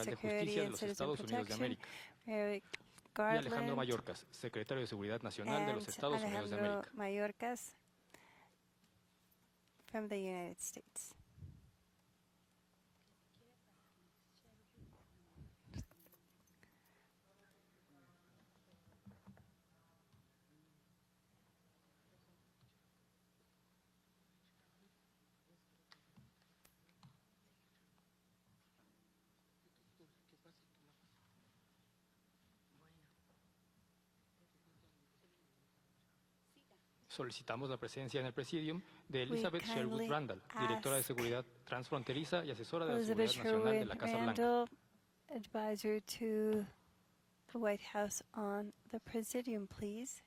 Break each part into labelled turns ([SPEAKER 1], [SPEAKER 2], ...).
[SPEAKER 1] Federal de
[SPEAKER 2] Security
[SPEAKER 1] Justicia de
[SPEAKER 2] and
[SPEAKER 1] los
[SPEAKER 2] Citizen
[SPEAKER 1] Estados Unidos de
[SPEAKER 2] Protection,
[SPEAKER 1] América,
[SPEAKER 2] Merrick
[SPEAKER 1] y Alejandro
[SPEAKER 2] Garland,
[SPEAKER 1] Mayorkas, Secretario de Seguridad Nacional de los
[SPEAKER 2] and
[SPEAKER 1] Estados Unidos de
[SPEAKER 2] Alejandro
[SPEAKER 1] América.
[SPEAKER 2] Mayorkas from the United States.
[SPEAKER 1] Solicitamos la presencia en el Presidium de Elizabeth
[SPEAKER 2] kindly
[SPEAKER 1] Sherwood Randall, Directora de
[SPEAKER 2] ask
[SPEAKER 1] Seguridad Transfronteriza y Asesora de la
[SPEAKER 2] Elizabeth
[SPEAKER 1] Seguridad Nacional de
[SPEAKER 2] Sherwood
[SPEAKER 1] la Casa Blanca.
[SPEAKER 2] Randall, advisor to the White House on the Presidium, please.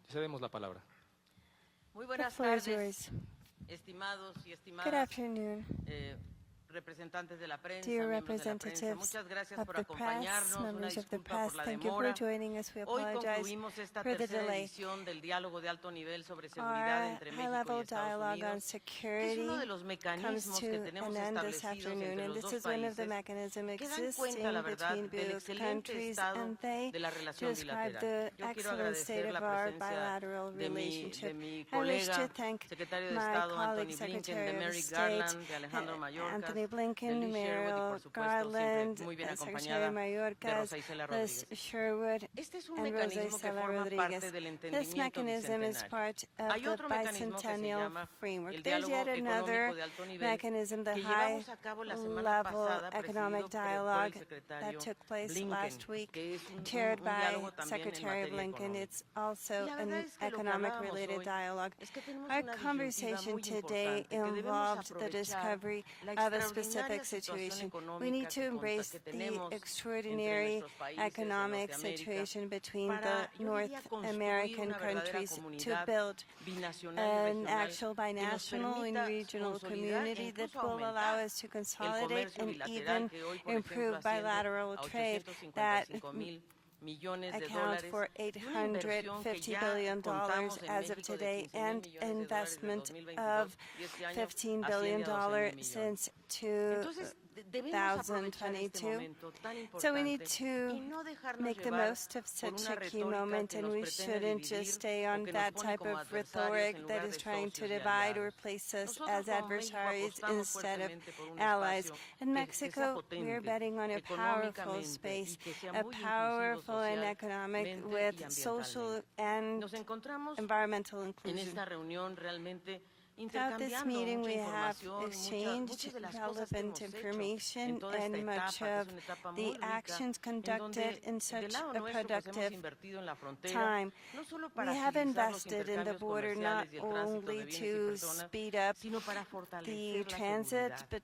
[SPEAKER 1] Cedemos la palabra.
[SPEAKER 3] Muy
[SPEAKER 2] The
[SPEAKER 3] buenas
[SPEAKER 2] floor is
[SPEAKER 3] tardes,
[SPEAKER 2] yours.
[SPEAKER 3] estimados y
[SPEAKER 2] Good
[SPEAKER 3] estimadas
[SPEAKER 2] afternoon,
[SPEAKER 3] representantes de la prensa,
[SPEAKER 2] dear
[SPEAKER 3] miembros de la prensa.
[SPEAKER 2] representatives
[SPEAKER 3] Muchas gracias
[SPEAKER 2] of
[SPEAKER 3] por
[SPEAKER 2] the press,
[SPEAKER 3] acompañarnos. Una
[SPEAKER 2] members of the
[SPEAKER 3] disculpa
[SPEAKER 2] press.
[SPEAKER 3] por la
[SPEAKER 2] Thank you for
[SPEAKER 3] demora.
[SPEAKER 2] joining us. We
[SPEAKER 3] Hoy
[SPEAKER 2] apologize
[SPEAKER 3] concluimos esta
[SPEAKER 2] for the
[SPEAKER 3] tercera
[SPEAKER 2] delay.
[SPEAKER 3] edición del diálogo de alto nivel sobre seguridad
[SPEAKER 2] Our
[SPEAKER 3] entre México y
[SPEAKER 2] high-level
[SPEAKER 3] Estados
[SPEAKER 2] dialogue on
[SPEAKER 3] Unidos, que es
[SPEAKER 2] security
[SPEAKER 3] uno de los
[SPEAKER 2] comes
[SPEAKER 3] mecanismos
[SPEAKER 2] to
[SPEAKER 3] que
[SPEAKER 2] an
[SPEAKER 3] tenemos
[SPEAKER 2] end this
[SPEAKER 3] establecidos
[SPEAKER 2] afternoon,
[SPEAKER 3] entre
[SPEAKER 2] and
[SPEAKER 3] los
[SPEAKER 2] this
[SPEAKER 3] dos
[SPEAKER 2] is one of the
[SPEAKER 3] países,
[SPEAKER 2] mechanisms
[SPEAKER 3] que dan
[SPEAKER 2] existing
[SPEAKER 3] cuenta, la verdad,
[SPEAKER 2] between
[SPEAKER 3] del
[SPEAKER 2] both
[SPEAKER 3] excelente
[SPEAKER 2] countries,
[SPEAKER 3] estado
[SPEAKER 2] and they
[SPEAKER 3] de la relación
[SPEAKER 2] describe
[SPEAKER 3] bilateral.
[SPEAKER 2] the
[SPEAKER 3] Yo quiero
[SPEAKER 2] excellent state
[SPEAKER 3] agradecer
[SPEAKER 2] of
[SPEAKER 3] la
[SPEAKER 2] our
[SPEAKER 3] presencia
[SPEAKER 2] bilateral
[SPEAKER 3] de
[SPEAKER 2] relationship.
[SPEAKER 3] mi
[SPEAKER 2] I wish to
[SPEAKER 3] colega,
[SPEAKER 2] thank
[SPEAKER 3] secretario de
[SPEAKER 2] my
[SPEAKER 3] Estado
[SPEAKER 2] colleague,
[SPEAKER 3] Antony Blinken, de
[SPEAKER 2] Secretary of
[SPEAKER 3] Merrick
[SPEAKER 2] State
[SPEAKER 3] Garland, de Alejandro Mayorkas,
[SPEAKER 2] Anthony
[SPEAKER 3] de
[SPEAKER 2] Blinken,
[SPEAKER 3] Liz Sherwood y, por
[SPEAKER 2] Merrick
[SPEAKER 3] supuesto, siempre
[SPEAKER 2] Garland,
[SPEAKER 3] muy bien
[SPEAKER 2] Secretary
[SPEAKER 3] acompañada de
[SPEAKER 2] Mayorkas,
[SPEAKER 3] Rosa Isela
[SPEAKER 2] Liz
[SPEAKER 3] Rodríguez.
[SPEAKER 2] Sherwood,
[SPEAKER 3] Este es un
[SPEAKER 2] and Rosa
[SPEAKER 3] mecanismo que
[SPEAKER 2] Isela
[SPEAKER 3] forma parte
[SPEAKER 2] Rodriguez.
[SPEAKER 3] del
[SPEAKER 2] This
[SPEAKER 3] entendimiento
[SPEAKER 2] mechanism is
[SPEAKER 3] bicentenario.
[SPEAKER 2] part of
[SPEAKER 3] Hay
[SPEAKER 2] the
[SPEAKER 3] otro mecanismo que se
[SPEAKER 2] bicentennial
[SPEAKER 3] llama
[SPEAKER 2] framework.
[SPEAKER 3] el
[SPEAKER 2] There's
[SPEAKER 3] diálogo
[SPEAKER 2] yet another
[SPEAKER 3] económico de alto nivel
[SPEAKER 2] mechanism, the
[SPEAKER 3] que llevamos a cabo la semana
[SPEAKER 2] high-level
[SPEAKER 3] pasada,
[SPEAKER 2] economic
[SPEAKER 3] presidido por el
[SPEAKER 2] dialogue that
[SPEAKER 3] secretario
[SPEAKER 2] took place
[SPEAKER 3] Blinken,
[SPEAKER 2] last week,
[SPEAKER 3] que es un
[SPEAKER 2] chaired by
[SPEAKER 3] diálogo también en
[SPEAKER 2] Secretary
[SPEAKER 3] materia
[SPEAKER 2] Blinken.
[SPEAKER 3] económica.
[SPEAKER 2] It's also
[SPEAKER 3] Y la
[SPEAKER 2] an
[SPEAKER 3] verdad es que lo que
[SPEAKER 2] economic-related
[SPEAKER 3] hablábamos hoy
[SPEAKER 2] dialogue.
[SPEAKER 3] es que tenemos
[SPEAKER 2] Our
[SPEAKER 3] una disyuntiva
[SPEAKER 2] conversation
[SPEAKER 3] muy
[SPEAKER 2] today
[SPEAKER 3] importante, que debemos
[SPEAKER 2] involved the
[SPEAKER 3] aprovechar
[SPEAKER 2] discovery
[SPEAKER 3] la
[SPEAKER 2] of a
[SPEAKER 3] extraordinaria
[SPEAKER 2] specific
[SPEAKER 3] situación
[SPEAKER 2] situation. We
[SPEAKER 3] económica
[SPEAKER 2] need to embrace
[SPEAKER 3] que
[SPEAKER 2] the
[SPEAKER 3] tenemos entre
[SPEAKER 2] extraordinary
[SPEAKER 3] nuestros países en
[SPEAKER 2] economic
[SPEAKER 3] Norteamérica
[SPEAKER 2] situation between
[SPEAKER 3] para,
[SPEAKER 2] the
[SPEAKER 3] yo
[SPEAKER 2] North
[SPEAKER 3] diría, construir
[SPEAKER 2] American
[SPEAKER 3] una verdadera
[SPEAKER 2] countries to
[SPEAKER 3] comunidad
[SPEAKER 2] build
[SPEAKER 3] binacional y
[SPEAKER 2] an
[SPEAKER 3] regional
[SPEAKER 2] actual
[SPEAKER 3] que nos
[SPEAKER 2] binational and
[SPEAKER 3] permita
[SPEAKER 2] regional
[SPEAKER 3] consolidar e
[SPEAKER 2] community that
[SPEAKER 3] incluso
[SPEAKER 2] will allow
[SPEAKER 3] aumentar
[SPEAKER 2] us to
[SPEAKER 3] el
[SPEAKER 2] consolidate
[SPEAKER 3] comercio
[SPEAKER 2] and
[SPEAKER 3] bilateral
[SPEAKER 2] even
[SPEAKER 3] que hoy, por ejemplo,
[SPEAKER 2] improve
[SPEAKER 3] asciende
[SPEAKER 2] bilateral
[SPEAKER 3] a
[SPEAKER 2] trade that
[SPEAKER 3] 855,000 millones de
[SPEAKER 2] account
[SPEAKER 3] dólares
[SPEAKER 2] for
[SPEAKER 3] y una inversión que
[SPEAKER 2] $850
[SPEAKER 3] ya
[SPEAKER 2] billion
[SPEAKER 3] contamos en
[SPEAKER 2] as of
[SPEAKER 3] México de
[SPEAKER 2] today
[SPEAKER 3] 15,000
[SPEAKER 2] and
[SPEAKER 3] millones de dólares de
[SPEAKER 2] investment
[SPEAKER 3] 2022
[SPEAKER 2] of
[SPEAKER 3] y este año
[SPEAKER 2] $15
[SPEAKER 3] asciende
[SPEAKER 2] billion
[SPEAKER 3] a 12,000 millones.
[SPEAKER 2] since
[SPEAKER 3] Entonces, debemos aprovechar este
[SPEAKER 2] 2022.
[SPEAKER 3] momento tan
[SPEAKER 2] So we need
[SPEAKER 3] importante y
[SPEAKER 2] to
[SPEAKER 3] no dejarnos
[SPEAKER 2] make the
[SPEAKER 3] llevar
[SPEAKER 2] most of
[SPEAKER 3] por
[SPEAKER 2] such
[SPEAKER 3] una
[SPEAKER 2] a key
[SPEAKER 3] retórica
[SPEAKER 2] moment,
[SPEAKER 3] que
[SPEAKER 2] and
[SPEAKER 3] nos
[SPEAKER 2] we
[SPEAKER 3] pretende
[SPEAKER 2] shouldn't
[SPEAKER 3] dividir
[SPEAKER 2] just stay
[SPEAKER 3] o
[SPEAKER 2] on
[SPEAKER 3] que nos
[SPEAKER 2] that
[SPEAKER 3] pone
[SPEAKER 2] type
[SPEAKER 3] como
[SPEAKER 2] of
[SPEAKER 3] adversarios
[SPEAKER 2] rhetoric
[SPEAKER 3] en
[SPEAKER 2] that
[SPEAKER 3] lugar
[SPEAKER 2] is
[SPEAKER 3] de
[SPEAKER 2] trying to
[SPEAKER 3] socios y
[SPEAKER 2] divide or
[SPEAKER 3] aliados.
[SPEAKER 2] place us
[SPEAKER 3] Nosotros
[SPEAKER 2] as
[SPEAKER 3] como México
[SPEAKER 2] adversaries
[SPEAKER 3] apostamos
[SPEAKER 2] instead of
[SPEAKER 3] fuertemente por un
[SPEAKER 2] allies.
[SPEAKER 3] espacio
[SPEAKER 2] In
[SPEAKER 3] que sea
[SPEAKER 2] Mexico, we are
[SPEAKER 3] potente
[SPEAKER 2] betting on a powerful
[SPEAKER 3] económicamente
[SPEAKER 2] space,
[SPEAKER 3] y que sea
[SPEAKER 2] a
[SPEAKER 3] muy inclusivo
[SPEAKER 2] powerful and economic
[SPEAKER 3] socialmente y
[SPEAKER 2] with social
[SPEAKER 3] ambientalmente.
[SPEAKER 2] and
[SPEAKER 3] Nos encontramos
[SPEAKER 2] environmental
[SPEAKER 3] en
[SPEAKER 2] inclusion.
[SPEAKER 3] esta reunión realmente
[SPEAKER 2] Throughout this
[SPEAKER 3] intercambiando
[SPEAKER 2] meeting,
[SPEAKER 3] mucha
[SPEAKER 2] we have
[SPEAKER 3] información,
[SPEAKER 2] exchanged
[SPEAKER 3] muchas de las cosas que
[SPEAKER 2] relevant
[SPEAKER 3] hemos hecho
[SPEAKER 2] information
[SPEAKER 3] en toda esta
[SPEAKER 2] and much
[SPEAKER 3] etapa, que
[SPEAKER 2] of
[SPEAKER 3] es una etapa
[SPEAKER 2] the
[SPEAKER 3] muy rica,
[SPEAKER 2] actions
[SPEAKER 3] en
[SPEAKER 2] conducted
[SPEAKER 3] donde
[SPEAKER 2] in
[SPEAKER 3] del
[SPEAKER 2] such
[SPEAKER 3] lado
[SPEAKER 2] a
[SPEAKER 3] nuestro pues, hemos
[SPEAKER 2] productive
[SPEAKER 3] invertido en la frontera,
[SPEAKER 2] time.
[SPEAKER 3] no solo
[SPEAKER 2] We
[SPEAKER 3] para
[SPEAKER 2] have
[SPEAKER 3] agilizar los
[SPEAKER 2] invested in the
[SPEAKER 3] intercambios
[SPEAKER 2] border not
[SPEAKER 3] comerciales y el tránsito de
[SPEAKER 2] only
[SPEAKER 3] bienes y
[SPEAKER 2] to
[SPEAKER 3] personas,
[SPEAKER 2] speed up
[SPEAKER 3] sino para
[SPEAKER 2] the
[SPEAKER 3] fortalecer la
[SPEAKER 2] transit
[SPEAKER 3] seguridad.
[SPEAKER 2] but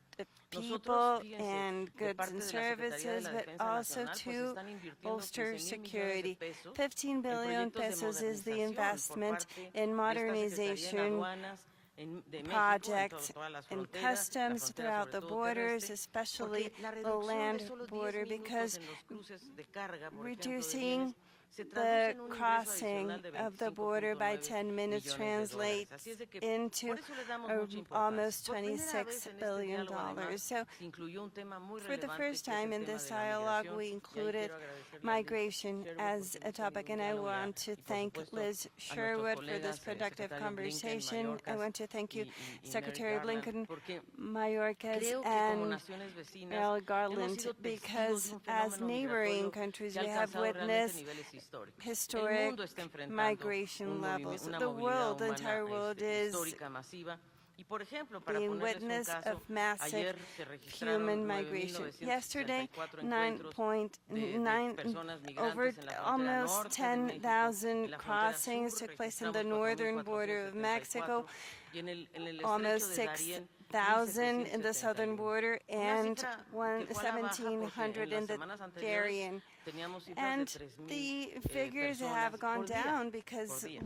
[SPEAKER 3] Nosotros,
[SPEAKER 2] people
[SPEAKER 3] fíjense,
[SPEAKER 2] and
[SPEAKER 3] de
[SPEAKER 2] goods
[SPEAKER 3] parte
[SPEAKER 2] and
[SPEAKER 3] de la Secretaría de
[SPEAKER 2] services,
[SPEAKER 3] la
[SPEAKER 2] but
[SPEAKER 3] Defensa
[SPEAKER 2] also
[SPEAKER 3] Nacional, pues
[SPEAKER 2] to
[SPEAKER 3] están invirtiendo
[SPEAKER 2] bolster
[SPEAKER 3] 15,000 millones de
[SPEAKER 2] security.
[SPEAKER 3] pesos
[SPEAKER 2] 15
[SPEAKER 3] en
[SPEAKER 2] billion
[SPEAKER 3] proyectos de
[SPEAKER 2] pesos is the
[SPEAKER 3] modernización por
[SPEAKER 2] investment
[SPEAKER 3] parte
[SPEAKER 2] in
[SPEAKER 3] de esta Secretaría en
[SPEAKER 2] modernization
[SPEAKER 3] aduanas de México, en
[SPEAKER 2] projects
[SPEAKER 3] todas las
[SPEAKER 2] and
[SPEAKER 3] fronteras, la
[SPEAKER 2] customs
[SPEAKER 3] frontera
[SPEAKER 2] throughout
[SPEAKER 3] sobre
[SPEAKER 2] the
[SPEAKER 3] todo
[SPEAKER 2] borders,
[SPEAKER 3] terrestre,
[SPEAKER 2] especially
[SPEAKER 3] porque la
[SPEAKER 2] the
[SPEAKER 3] reducción de
[SPEAKER 2] land
[SPEAKER 3] solo 10
[SPEAKER 2] border,
[SPEAKER 3] minutos
[SPEAKER 2] because
[SPEAKER 3] en los cruces de carga, por ejemplo, de
[SPEAKER 2] reducing
[SPEAKER 3] bienes, se traduce
[SPEAKER 2] the
[SPEAKER 3] en un ingreso
[SPEAKER 2] crossing
[SPEAKER 3] adicional de
[SPEAKER 2] of the border by
[SPEAKER 3] 25,9
[SPEAKER 2] 10 minutes
[SPEAKER 3] millones de dólares.
[SPEAKER 2] translates
[SPEAKER 3] Así es de que
[SPEAKER 2] into
[SPEAKER 3] por eso le damos mucha importancia.
[SPEAKER 2] almost
[SPEAKER 3] Por primera vez
[SPEAKER 2] $26
[SPEAKER 3] en este
[SPEAKER 2] billion.
[SPEAKER 3] diálogo, además,
[SPEAKER 2] So
[SPEAKER 3] se incluyó un tema muy
[SPEAKER 2] for the
[SPEAKER 3] relevante,
[SPEAKER 2] first
[SPEAKER 3] que es el
[SPEAKER 2] time in
[SPEAKER 3] tema
[SPEAKER 2] this
[SPEAKER 3] de la
[SPEAKER 2] dialogue,
[SPEAKER 3] migración,
[SPEAKER 2] we
[SPEAKER 3] y ahí
[SPEAKER 2] included
[SPEAKER 3] quiero agradecerle a Liz
[SPEAKER 2] migration
[SPEAKER 3] Sherwood
[SPEAKER 2] as
[SPEAKER 3] porque
[SPEAKER 2] a
[SPEAKER 3] hemos
[SPEAKER 2] topic,
[SPEAKER 3] tenido un
[SPEAKER 2] and I
[SPEAKER 3] diálogo ya,
[SPEAKER 2] want to
[SPEAKER 3] y por
[SPEAKER 2] thank
[SPEAKER 3] supuesto
[SPEAKER 2] Liz
[SPEAKER 3] a nuestros
[SPEAKER 2] Sherwood for this
[SPEAKER 3] colegas,
[SPEAKER 2] productive
[SPEAKER 3] secretario Blinken,
[SPEAKER 2] conversation. I
[SPEAKER 3] Mayorkas
[SPEAKER 2] want to thank you,
[SPEAKER 3] y Merrick
[SPEAKER 2] Secretary
[SPEAKER 3] Garland,
[SPEAKER 2] Blinken,
[SPEAKER 3] porque
[SPEAKER 2] Mayorkas,
[SPEAKER 3] creo que como
[SPEAKER 2] and
[SPEAKER 3] naciones vecinas
[SPEAKER 2] Merrick
[SPEAKER 3] hemos
[SPEAKER 2] Garland,
[SPEAKER 3] sido testigos de
[SPEAKER 2] because
[SPEAKER 3] un
[SPEAKER 2] as
[SPEAKER 3] fenómeno
[SPEAKER 2] neighboring
[SPEAKER 3] migratorio
[SPEAKER 2] countries,
[SPEAKER 3] que ha
[SPEAKER 2] we have
[SPEAKER 3] alcanzado realmente
[SPEAKER 2] witnessed
[SPEAKER 3] niveles históricos. El
[SPEAKER 2] historic
[SPEAKER 3] mundo está enfrentando
[SPEAKER 2] migration levels.
[SPEAKER 3] una
[SPEAKER 2] The
[SPEAKER 3] movilidad
[SPEAKER 2] world, the
[SPEAKER 3] humana
[SPEAKER 2] entire world is
[SPEAKER 3] histórica, masiva. Y por ejemplo, para
[SPEAKER 2] being
[SPEAKER 3] ponerles un
[SPEAKER 2] witness
[SPEAKER 3] caso,
[SPEAKER 2] of massive
[SPEAKER 3] ayer se registraron
[SPEAKER 2] human migration. Yesterday,
[SPEAKER 3] 9.9 personas
[SPEAKER 2] over
[SPEAKER 3] migrantes en la frontera
[SPEAKER 2] almost
[SPEAKER 3] norte de México, en
[SPEAKER 2] 10,000
[SPEAKER 3] la frontera
[SPEAKER 2] crossings
[SPEAKER 3] sur
[SPEAKER 2] took place in the
[SPEAKER 3] registramos
[SPEAKER 2] northern border of
[SPEAKER 3] 4,474,
[SPEAKER 2] Mexico,
[SPEAKER 3] y en el
[SPEAKER 2] almost
[SPEAKER 3] estrecho de Darién,
[SPEAKER 2] 6,000 in the southern
[SPEAKER 3] 1,771.
[SPEAKER 2] border,
[SPEAKER 3] Una
[SPEAKER 2] and
[SPEAKER 3] cifra que fue a la baja porque
[SPEAKER 2] 1,700
[SPEAKER 3] en
[SPEAKER 2] in
[SPEAKER 3] las
[SPEAKER 2] the
[SPEAKER 3] semanas anteriores
[SPEAKER 2] Darien.
[SPEAKER 3] teníamos cifras
[SPEAKER 2] And
[SPEAKER 3] de 3,000
[SPEAKER 2] the figures have
[SPEAKER 3] personas
[SPEAKER 2] gone
[SPEAKER 3] por día,
[SPEAKER 2] down
[SPEAKER 3] por
[SPEAKER 2] because
[SPEAKER 3] día.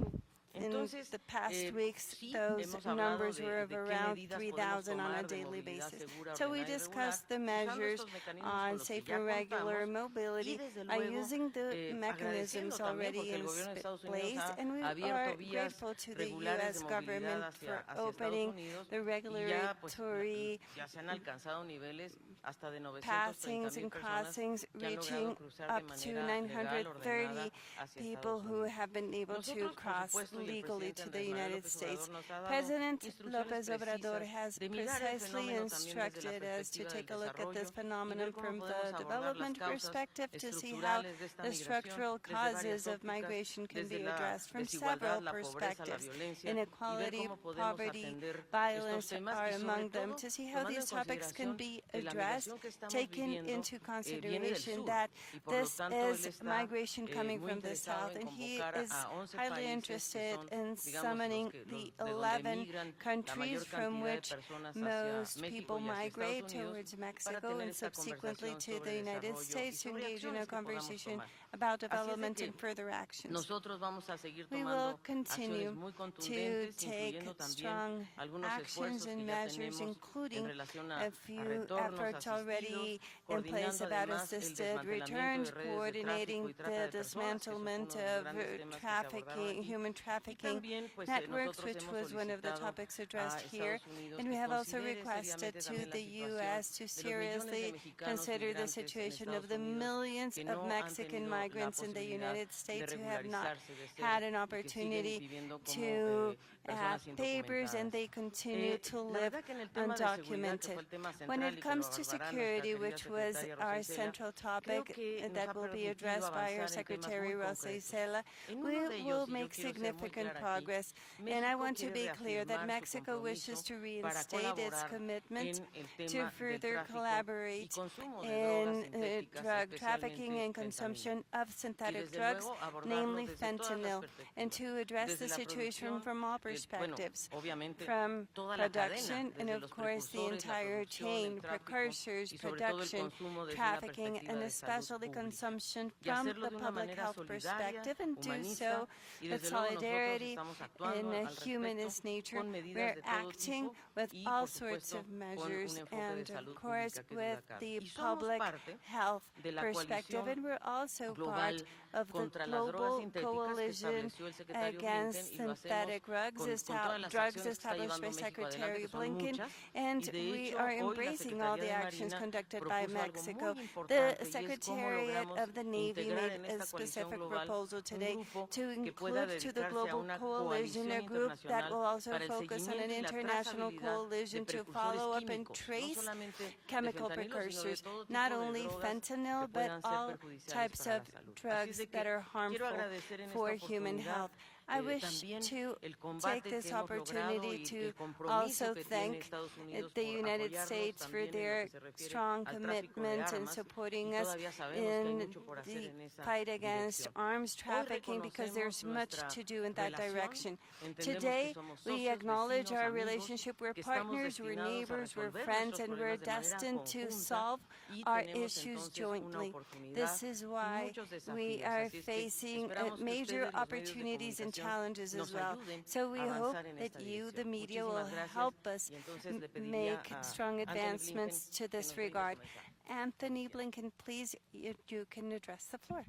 [SPEAKER 2] in
[SPEAKER 3] Entonces,
[SPEAKER 2] the past weeks,
[SPEAKER 3] sí,
[SPEAKER 2] those
[SPEAKER 3] hemos hablado
[SPEAKER 2] numbers
[SPEAKER 3] de-
[SPEAKER 2] were of
[SPEAKER 3] de qué
[SPEAKER 2] around
[SPEAKER 3] medidas podemos
[SPEAKER 2] 3,000 on a
[SPEAKER 3] tomar de
[SPEAKER 2] daily
[SPEAKER 3] movilidad
[SPEAKER 2] basis.
[SPEAKER 3] segura,
[SPEAKER 2] So we
[SPEAKER 3] ordenada y
[SPEAKER 2] discussed the
[SPEAKER 3] regular, usando
[SPEAKER 2] measures
[SPEAKER 3] estos mecanismos con
[SPEAKER 2] on
[SPEAKER 3] los que
[SPEAKER 2] safe
[SPEAKER 3] ya
[SPEAKER 2] and regular
[SPEAKER 3] contamos,
[SPEAKER 2] mobility
[SPEAKER 3] y desde
[SPEAKER 2] by
[SPEAKER 3] luego
[SPEAKER 2] using the
[SPEAKER 3] agradeciendo
[SPEAKER 2] mechanisms
[SPEAKER 3] también
[SPEAKER 2] already
[SPEAKER 3] porque el
[SPEAKER 2] in
[SPEAKER 3] gobierno de Estados Unidos
[SPEAKER 2] place,
[SPEAKER 3] ha
[SPEAKER 2] and we
[SPEAKER 3] abierto
[SPEAKER 2] are
[SPEAKER 3] vías
[SPEAKER 2] grateful to the
[SPEAKER 3] regulares de
[SPEAKER 2] U.S.
[SPEAKER 3] movilidad
[SPEAKER 2] government
[SPEAKER 3] hacia
[SPEAKER 2] for
[SPEAKER 3] Estados
[SPEAKER 2] opening
[SPEAKER 3] Unidos
[SPEAKER 2] the
[SPEAKER 3] y ya pues
[SPEAKER 2] regulatory
[SPEAKER 3] ya se han alcanzado niveles hasta de 930,000
[SPEAKER 2] passings and
[SPEAKER 3] personas
[SPEAKER 2] crossings
[SPEAKER 3] que han logrado
[SPEAKER 2] reaching
[SPEAKER 3] cruzar de
[SPEAKER 2] up to
[SPEAKER 3] manera legal, ordenada
[SPEAKER 2] 930
[SPEAKER 3] hacia
[SPEAKER 2] people
[SPEAKER 3] Estados
[SPEAKER 2] who
[SPEAKER 3] Unidos.
[SPEAKER 2] have been able to
[SPEAKER 3] Nosotros, por
[SPEAKER 2] cross
[SPEAKER 3] supuesto, y el
[SPEAKER 2] legally
[SPEAKER 3] presidente
[SPEAKER 2] to the
[SPEAKER 3] Andrés Manuel
[SPEAKER 2] United
[SPEAKER 3] López
[SPEAKER 2] States.
[SPEAKER 3] Obrador nos ha dado
[SPEAKER 2] President
[SPEAKER 3] instrucciones
[SPEAKER 2] López Obrador
[SPEAKER 3] precisas
[SPEAKER 2] has
[SPEAKER 3] de mirar el
[SPEAKER 2] precisely
[SPEAKER 3] fenómeno también desde la
[SPEAKER 2] instructed us to
[SPEAKER 3] perspectiva del
[SPEAKER 2] take a look at this
[SPEAKER 3] desarrollo y
[SPEAKER 2] phenomenon
[SPEAKER 3] ver cómo
[SPEAKER 2] from
[SPEAKER 3] podemos
[SPEAKER 2] the
[SPEAKER 3] abordar las
[SPEAKER 2] development
[SPEAKER 3] causas
[SPEAKER 2] perspective to see how
[SPEAKER 3] estructurales de esta
[SPEAKER 2] the
[SPEAKER 3] migración
[SPEAKER 2] structural
[SPEAKER 3] desde varias
[SPEAKER 2] causes of
[SPEAKER 3] ópticas,
[SPEAKER 2] migration can
[SPEAKER 3] desde
[SPEAKER 2] be
[SPEAKER 3] la
[SPEAKER 2] addressed from
[SPEAKER 3] desigualdad,
[SPEAKER 2] several
[SPEAKER 3] la pobreza, la
[SPEAKER 2] perspectives.
[SPEAKER 3] violencia, y ver
[SPEAKER 2] Inequality,
[SPEAKER 3] cómo podemos
[SPEAKER 2] poverty,
[SPEAKER 3] atender estos
[SPEAKER 2] violence
[SPEAKER 3] temas
[SPEAKER 2] are
[SPEAKER 3] y sobre
[SPEAKER 2] among them,
[SPEAKER 3] todo
[SPEAKER 2] to see how
[SPEAKER 3] tomando en
[SPEAKER 2] these topics can
[SPEAKER 3] consideración
[SPEAKER 2] be
[SPEAKER 3] que la
[SPEAKER 2] addressed,
[SPEAKER 3] migración que estamos
[SPEAKER 2] taking
[SPEAKER 3] viviendo
[SPEAKER 2] into
[SPEAKER 3] viene del
[SPEAKER 2] consideration
[SPEAKER 3] sur
[SPEAKER 2] that
[SPEAKER 3] y por lo
[SPEAKER 2] this
[SPEAKER 3] tanto él
[SPEAKER 2] is
[SPEAKER 3] está
[SPEAKER 2] migration coming
[SPEAKER 3] muy
[SPEAKER 2] from the
[SPEAKER 3] interesado
[SPEAKER 2] south,
[SPEAKER 3] en
[SPEAKER 2] and he
[SPEAKER 3] convocar
[SPEAKER 2] is
[SPEAKER 3] a 11
[SPEAKER 2] highly
[SPEAKER 3] países que
[SPEAKER 2] interested
[SPEAKER 3] son,
[SPEAKER 2] in
[SPEAKER 3] digamos,
[SPEAKER 2] summoning
[SPEAKER 3] los que,
[SPEAKER 2] the
[SPEAKER 3] de donde
[SPEAKER 2] 11
[SPEAKER 3] migran la
[SPEAKER 2] countries
[SPEAKER 3] mayor
[SPEAKER 2] from
[SPEAKER 3] cantidad de
[SPEAKER 2] which
[SPEAKER 3] personas hacia
[SPEAKER 2] most
[SPEAKER 3] México
[SPEAKER 2] people
[SPEAKER 3] y hacia
[SPEAKER 2] migrate
[SPEAKER 3] Estados Unidos
[SPEAKER 2] towards
[SPEAKER 3] para
[SPEAKER 2] Mexico
[SPEAKER 3] tener
[SPEAKER 2] and
[SPEAKER 3] esta
[SPEAKER 2] subsequently
[SPEAKER 3] conversación
[SPEAKER 2] to the
[SPEAKER 3] sobre
[SPEAKER 2] United
[SPEAKER 3] desarrollo y
[SPEAKER 2] States to
[SPEAKER 3] sobre
[SPEAKER 2] engage in a
[SPEAKER 3] acciones que podamos
[SPEAKER 2] conversation
[SPEAKER 3] tomar.
[SPEAKER 2] about
[SPEAKER 3] Así es de
[SPEAKER 2] development
[SPEAKER 3] que
[SPEAKER 2] and further actions.
[SPEAKER 3] nosotros vamos a seguir
[SPEAKER 2] We will
[SPEAKER 3] tomando acciones
[SPEAKER 2] continue
[SPEAKER 3] muy
[SPEAKER 2] to
[SPEAKER 3] contundentes,
[SPEAKER 2] take
[SPEAKER 3] incluyendo también
[SPEAKER 2] strong
[SPEAKER 3] algunos
[SPEAKER 2] actions
[SPEAKER 3] esfuerzos que
[SPEAKER 2] and
[SPEAKER 3] ya
[SPEAKER 2] measures,
[SPEAKER 3] tenemos en
[SPEAKER 2] including
[SPEAKER 3] relación
[SPEAKER 2] a
[SPEAKER 3] a
[SPEAKER 2] few
[SPEAKER 3] retornos
[SPEAKER 2] efforts
[SPEAKER 3] asistidos,
[SPEAKER 2] already in place
[SPEAKER 3] coordinando
[SPEAKER 2] about
[SPEAKER 3] además el
[SPEAKER 2] assisted
[SPEAKER 3] desmantelamiento
[SPEAKER 2] returns,
[SPEAKER 3] de redes de tráfico
[SPEAKER 2] coordinating
[SPEAKER 3] y trata
[SPEAKER 2] the
[SPEAKER 3] de personas, que eso fue
[SPEAKER 2] dismantlement
[SPEAKER 3] uno de los
[SPEAKER 2] of
[SPEAKER 3] grandes temas que se abordaron
[SPEAKER 2] trafficking,
[SPEAKER 3] aquí.
[SPEAKER 2] human
[SPEAKER 3] Y
[SPEAKER 2] trafficking
[SPEAKER 3] también, pues,
[SPEAKER 2] networks,
[SPEAKER 3] nosotros
[SPEAKER 2] which
[SPEAKER 3] hemos
[SPEAKER 2] was one of the
[SPEAKER 3] solicitado
[SPEAKER 2] topics
[SPEAKER 3] a
[SPEAKER 2] addressed here.
[SPEAKER 3] Estados Unidos
[SPEAKER 2] And we
[SPEAKER 3] que
[SPEAKER 2] have also
[SPEAKER 3] considere
[SPEAKER 2] requested
[SPEAKER 3] seriamente
[SPEAKER 2] to
[SPEAKER 3] también la
[SPEAKER 2] the
[SPEAKER 3] situación
[SPEAKER 2] U.S. to
[SPEAKER 3] de los millones de
[SPEAKER 2] seriously
[SPEAKER 3] mexicanos
[SPEAKER 2] consider the
[SPEAKER 3] migrantes en
[SPEAKER 2] situation of
[SPEAKER 3] Estados
[SPEAKER 2] the
[SPEAKER 3] Unidos
[SPEAKER 2] millions
[SPEAKER 3] que
[SPEAKER 2] of
[SPEAKER 3] no han
[SPEAKER 2] Mexican
[SPEAKER 3] tenido la
[SPEAKER 2] migrants in the
[SPEAKER 3] posibilidad
[SPEAKER 2] United
[SPEAKER 3] de
[SPEAKER 2] States who have not
[SPEAKER 3] regularizarse, de ser
[SPEAKER 2] had an
[SPEAKER 3] y que siguen
[SPEAKER 2] opportunity
[SPEAKER 3] viviendo como
[SPEAKER 2] to have
[SPEAKER 3] personas
[SPEAKER 2] papers and
[SPEAKER 3] indocumentadas.
[SPEAKER 2] they continue to
[SPEAKER 3] La
[SPEAKER 2] live
[SPEAKER 3] verdad que en el tema de seguridad, que
[SPEAKER 2] undocumented.
[SPEAKER 3] fue el tema
[SPEAKER 2] When
[SPEAKER 3] central
[SPEAKER 2] it
[SPEAKER 3] y que lo
[SPEAKER 2] comes to
[SPEAKER 3] abordará nuestra
[SPEAKER 2] security,
[SPEAKER 3] querida
[SPEAKER 2] which was
[SPEAKER 3] secretaria Rosa
[SPEAKER 2] our
[SPEAKER 3] Isela,
[SPEAKER 2] central
[SPEAKER 3] creo
[SPEAKER 2] topic
[SPEAKER 3] que nos ha
[SPEAKER 2] that will be
[SPEAKER 3] permitido
[SPEAKER 2] addressed by our
[SPEAKER 3] avanzar en temas
[SPEAKER 2] Secretary
[SPEAKER 3] muy
[SPEAKER 2] Rosa
[SPEAKER 3] concretos.
[SPEAKER 2] Isela,
[SPEAKER 3] En
[SPEAKER 2] we
[SPEAKER 3] uno de
[SPEAKER 2] will
[SPEAKER 3] ellos, y yo
[SPEAKER 2] make
[SPEAKER 3] quiero ser muy
[SPEAKER 2] significant
[SPEAKER 3] clara aquí,
[SPEAKER 2] progress. And I
[SPEAKER 3] México
[SPEAKER 2] want to
[SPEAKER 3] quiere
[SPEAKER 2] be clear that
[SPEAKER 3] reafirmar su
[SPEAKER 2] Mexico wishes
[SPEAKER 3] compromiso
[SPEAKER 2] to
[SPEAKER 3] para
[SPEAKER 2] reinstate its
[SPEAKER 3] colaborar
[SPEAKER 2] commitment
[SPEAKER 3] en el
[SPEAKER 2] to
[SPEAKER 3] tema del
[SPEAKER 2] further
[SPEAKER 3] tráfico y
[SPEAKER 2] collaborate
[SPEAKER 3] consumo de
[SPEAKER 2] in
[SPEAKER 3] drogas sintéticas,
[SPEAKER 2] drug trafficking
[SPEAKER 3] especialmente
[SPEAKER 2] and
[SPEAKER 3] fentanilo.
[SPEAKER 2] consumption of
[SPEAKER 3] Y
[SPEAKER 2] synthetic
[SPEAKER 3] desde
[SPEAKER 2] drugs,
[SPEAKER 3] luego abordarlo
[SPEAKER 2] namely
[SPEAKER 3] desde todas las
[SPEAKER 2] fentanyl, and
[SPEAKER 3] perspectivas,
[SPEAKER 2] to address
[SPEAKER 3] desde
[SPEAKER 2] the
[SPEAKER 3] la
[SPEAKER 2] situation
[SPEAKER 3] producción,
[SPEAKER 2] from all
[SPEAKER 3] bueno,
[SPEAKER 2] perspectives,
[SPEAKER 3] obviamente
[SPEAKER 2] from
[SPEAKER 3] toda la cadena,
[SPEAKER 2] production and
[SPEAKER 3] desde
[SPEAKER 2] of
[SPEAKER 3] los
[SPEAKER 2] course the
[SPEAKER 3] precursores, la
[SPEAKER 2] entire
[SPEAKER 3] producción, el
[SPEAKER 2] chain,
[SPEAKER 3] tráfico
[SPEAKER 2] precursors,
[SPEAKER 3] y sobre todo el
[SPEAKER 2] production,
[SPEAKER 3] consumo desde una
[SPEAKER 2] trafficking,
[SPEAKER 3] perspectiva
[SPEAKER 2] and
[SPEAKER 3] de salud
[SPEAKER 2] especially
[SPEAKER 3] pública.
[SPEAKER 2] consumption
[SPEAKER 3] Y
[SPEAKER 2] from
[SPEAKER 3] hacerlo
[SPEAKER 2] the
[SPEAKER 3] de una
[SPEAKER 2] public
[SPEAKER 3] manera
[SPEAKER 2] health
[SPEAKER 3] solidaria,
[SPEAKER 2] perspective, and do
[SPEAKER 3] humanista,
[SPEAKER 2] so
[SPEAKER 3] y
[SPEAKER 2] with
[SPEAKER 3] desde luego nosotros
[SPEAKER 2] solidarity
[SPEAKER 3] estamos actuando
[SPEAKER 2] in a
[SPEAKER 3] al respecto
[SPEAKER 2] humanist nature.
[SPEAKER 3] con medidas
[SPEAKER 2] We're
[SPEAKER 3] de todo
[SPEAKER 2] acting
[SPEAKER 3] tipo
[SPEAKER 2] with
[SPEAKER 3] y
[SPEAKER 2] all
[SPEAKER 3] por
[SPEAKER 2] sorts
[SPEAKER 3] supuesto
[SPEAKER 2] of
[SPEAKER 3] con un
[SPEAKER 2] measures
[SPEAKER 3] enfoque de
[SPEAKER 2] and
[SPEAKER 3] salud
[SPEAKER 2] of course
[SPEAKER 3] pública que es
[SPEAKER 2] with
[SPEAKER 3] la casa.
[SPEAKER 2] the
[SPEAKER 3] Y somos
[SPEAKER 2] public
[SPEAKER 3] parte
[SPEAKER 2] health
[SPEAKER 3] de la
[SPEAKER 2] perspective,
[SPEAKER 3] coalición
[SPEAKER 2] and we're also part
[SPEAKER 3] global
[SPEAKER 2] of the
[SPEAKER 3] contra las drogas
[SPEAKER 2] global
[SPEAKER 3] sintéticas que
[SPEAKER 2] coalition
[SPEAKER 3] estableció el secretario Blinken
[SPEAKER 2] against
[SPEAKER 3] y lo hacemos
[SPEAKER 2] synthetic drugs,
[SPEAKER 3] con todas las
[SPEAKER 2] drugs
[SPEAKER 3] acciones que está
[SPEAKER 2] established by
[SPEAKER 3] llevando México adelante,
[SPEAKER 2] Secretary
[SPEAKER 3] que son
[SPEAKER 2] Blinken,
[SPEAKER 3] muchas,
[SPEAKER 2] and
[SPEAKER 3] y de
[SPEAKER 2] we
[SPEAKER 3] hecho
[SPEAKER 2] are
[SPEAKER 3] hoy la
[SPEAKER 2] embracing all
[SPEAKER 3] Secretaría
[SPEAKER 2] the
[SPEAKER 3] de
[SPEAKER 2] actions
[SPEAKER 3] Marina
[SPEAKER 2] conducted by
[SPEAKER 3] propuso algo
[SPEAKER 2] Mexico.
[SPEAKER 3] muy
[SPEAKER 2] The
[SPEAKER 3] importante y es cómo
[SPEAKER 2] Secretariat
[SPEAKER 3] logramos
[SPEAKER 2] of the Navy
[SPEAKER 3] integrar
[SPEAKER 2] made
[SPEAKER 3] en
[SPEAKER 2] a
[SPEAKER 3] esta coalición
[SPEAKER 2] specific
[SPEAKER 3] global
[SPEAKER 2] proposal
[SPEAKER 3] un
[SPEAKER 2] today
[SPEAKER 3] grupo
[SPEAKER 2] to
[SPEAKER 3] que pueda
[SPEAKER 2] include to the
[SPEAKER 3] dedicarse a
[SPEAKER 2] global
[SPEAKER 3] una
[SPEAKER 2] coalition
[SPEAKER 3] coalición
[SPEAKER 2] a group that
[SPEAKER 3] internacional
[SPEAKER 2] will also
[SPEAKER 3] para el
[SPEAKER 2] focus on an
[SPEAKER 3] seguimiento y la
[SPEAKER 2] international
[SPEAKER 3] trazabilidad de
[SPEAKER 2] coalition to
[SPEAKER 3] precursores
[SPEAKER 2] follow up and
[SPEAKER 3] químicos, no
[SPEAKER 2] trace
[SPEAKER 3] solamente de
[SPEAKER 2] chemical
[SPEAKER 3] fentanilo, sino de
[SPEAKER 2] precursors,
[SPEAKER 3] todo
[SPEAKER 2] not
[SPEAKER 3] tipo de
[SPEAKER 2] only
[SPEAKER 3] drogas
[SPEAKER 2] fentanyl,
[SPEAKER 3] que
[SPEAKER 2] but
[SPEAKER 3] puedan ser
[SPEAKER 2] all
[SPEAKER 3] perjudiciales
[SPEAKER 2] types
[SPEAKER 3] para
[SPEAKER 2] of
[SPEAKER 3] la salud. Así es
[SPEAKER 2] drugs
[SPEAKER 3] de
[SPEAKER 2] that
[SPEAKER 3] que
[SPEAKER 2] are
[SPEAKER 3] quiero
[SPEAKER 2] harmful
[SPEAKER 3] agradecer en
[SPEAKER 2] for
[SPEAKER 3] esta
[SPEAKER 2] human
[SPEAKER 3] oportunidad
[SPEAKER 2] health. I wish
[SPEAKER 3] también
[SPEAKER 2] to
[SPEAKER 3] el
[SPEAKER 2] take
[SPEAKER 3] combate
[SPEAKER 2] this
[SPEAKER 3] que hemos logrado
[SPEAKER 2] opportunity
[SPEAKER 3] y
[SPEAKER 2] to
[SPEAKER 3] el compromiso
[SPEAKER 2] also
[SPEAKER 3] que tiene
[SPEAKER 2] thank
[SPEAKER 3] Estados Unidos
[SPEAKER 2] the
[SPEAKER 3] por
[SPEAKER 2] United
[SPEAKER 3] apoyarnos
[SPEAKER 2] States for
[SPEAKER 3] también en lo
[SPEAKER 2] their
[SPEAKER 3] que se refiere
[SPEAKER 2] strong
[SPEAKER 3] al tráfico de
[SPEAKER 2] commitment in
[SPEAKER 3] armas
[SPEAKER 2] supporting
[SPEAKER 3] y
[SPEAKER 2] us
[SPEAKER 3] todavía sabemos que hay
[SPEAKER 2] in
[SPEAKER 3] mucho por hacer
[SPEAKER 2] the
[SPEAKER 3] en esa
[SPEAKER 2] fight against
[SPEAKER 3] dirección.
[SPEAKER 2] arms
[SPEAKER 3] Hoy
[SPEAKER 2] trafficking because there's
[SPEAKER 3] reconocemos
[SPEAKER 2] much
[SPEAKER 3] nuestra
[SPEAKER 2] to do in that
[SPEAKER 3] relación,
[SPEAKER 2] direction.
[SPEAKER 3] entendemos
[SPEAKER 2] Today,
[SPEAKER 3] que somos
[SPEAKER 2] we
[SPEAKER 3] socios,
[SPEAKER 2] acknowledge
[SPEAKER 3] vecinos,
[SPEAKER 2] our
[SPEAKER 3] amigos,
[SPEAKER 2] relationship. We're
[SPEAKER 3] que estamos
[SPEAKER 2] partners, we're
[SPEAKER 3] destinados a
[SPEAKER 2] neighbors, we're
[SPEAKER 3] resolver
[SPEAKER 2] friends,
[SPEAKER 3] nuestros
[SPEAKER 2] and we're
[SPEAKER 3] problemas de manera
[SPEAKER 2] destined to
[SPEAKER 3] conjunta
[SPEAKER 2] solve
[SPEAKER 3] y
[SPEAKER 2] our
[SPEAKER 3] tenemos
[SPEAKER 2] issues
[SPEAKER 3] entonces una
[SPEAKER 2] jointly.
[SPEAKER 3] oportunidad
[SPEAKER 2] This is
[SPEAKER 3] y
[SPEAKER 2] why
[SPEAKER 3] muchos
[SPEAKER 2] we
[SPEAKER 3] desafíos.
[SPEAKER 2] are
[SPEAKER 3] Así es que
[SPEAKER 2] facing
[SPEAKER 3] esperamos que
[SPEAKER 2] major
[SPEAKER 3] ustedes, los medios de
[SPEAKER 2] opportunities and
[SPEAKER 3] comunicación,
[SPEAKER 2] challenges as
[SPEAKER 3] nos
[SPEAKER 2] well.
[SPEAKER 3] ayuden
[SPEAKER 2] So we
[SPEAKER 3] a
[SPEAKER 2] hope
[SPEAKER 3] avanzar en
[SPEAKER 2] that
[SPEAKER 3] esta
[SPEAKER 2] you, the
[SPEAKER 3] dirección.
[SPEAKER 2] media, will
[SPEAKER 3] Muchísimas gracias.
[SPEAKER 2] help us
[SPEAKER 3] Y entonces le pediría
[SPEAKER 2] make
[SPEAKER 3] a
[SPEAKER 2] strong
[SPEAKER 3] Anthony
[SPEAKER 2] advancements
[SPEAKER 3] Blinken
[SPEAKER 2] to
[SPEAKER 3] que
[SPEAKER 2] this
[SPEAKER 3] nos brinde su
[SPEAKER 2] regard.
[SPEAKER 3] mensaje.
[SPEAKER 2] Anthony Blinken, please, you can address the floor.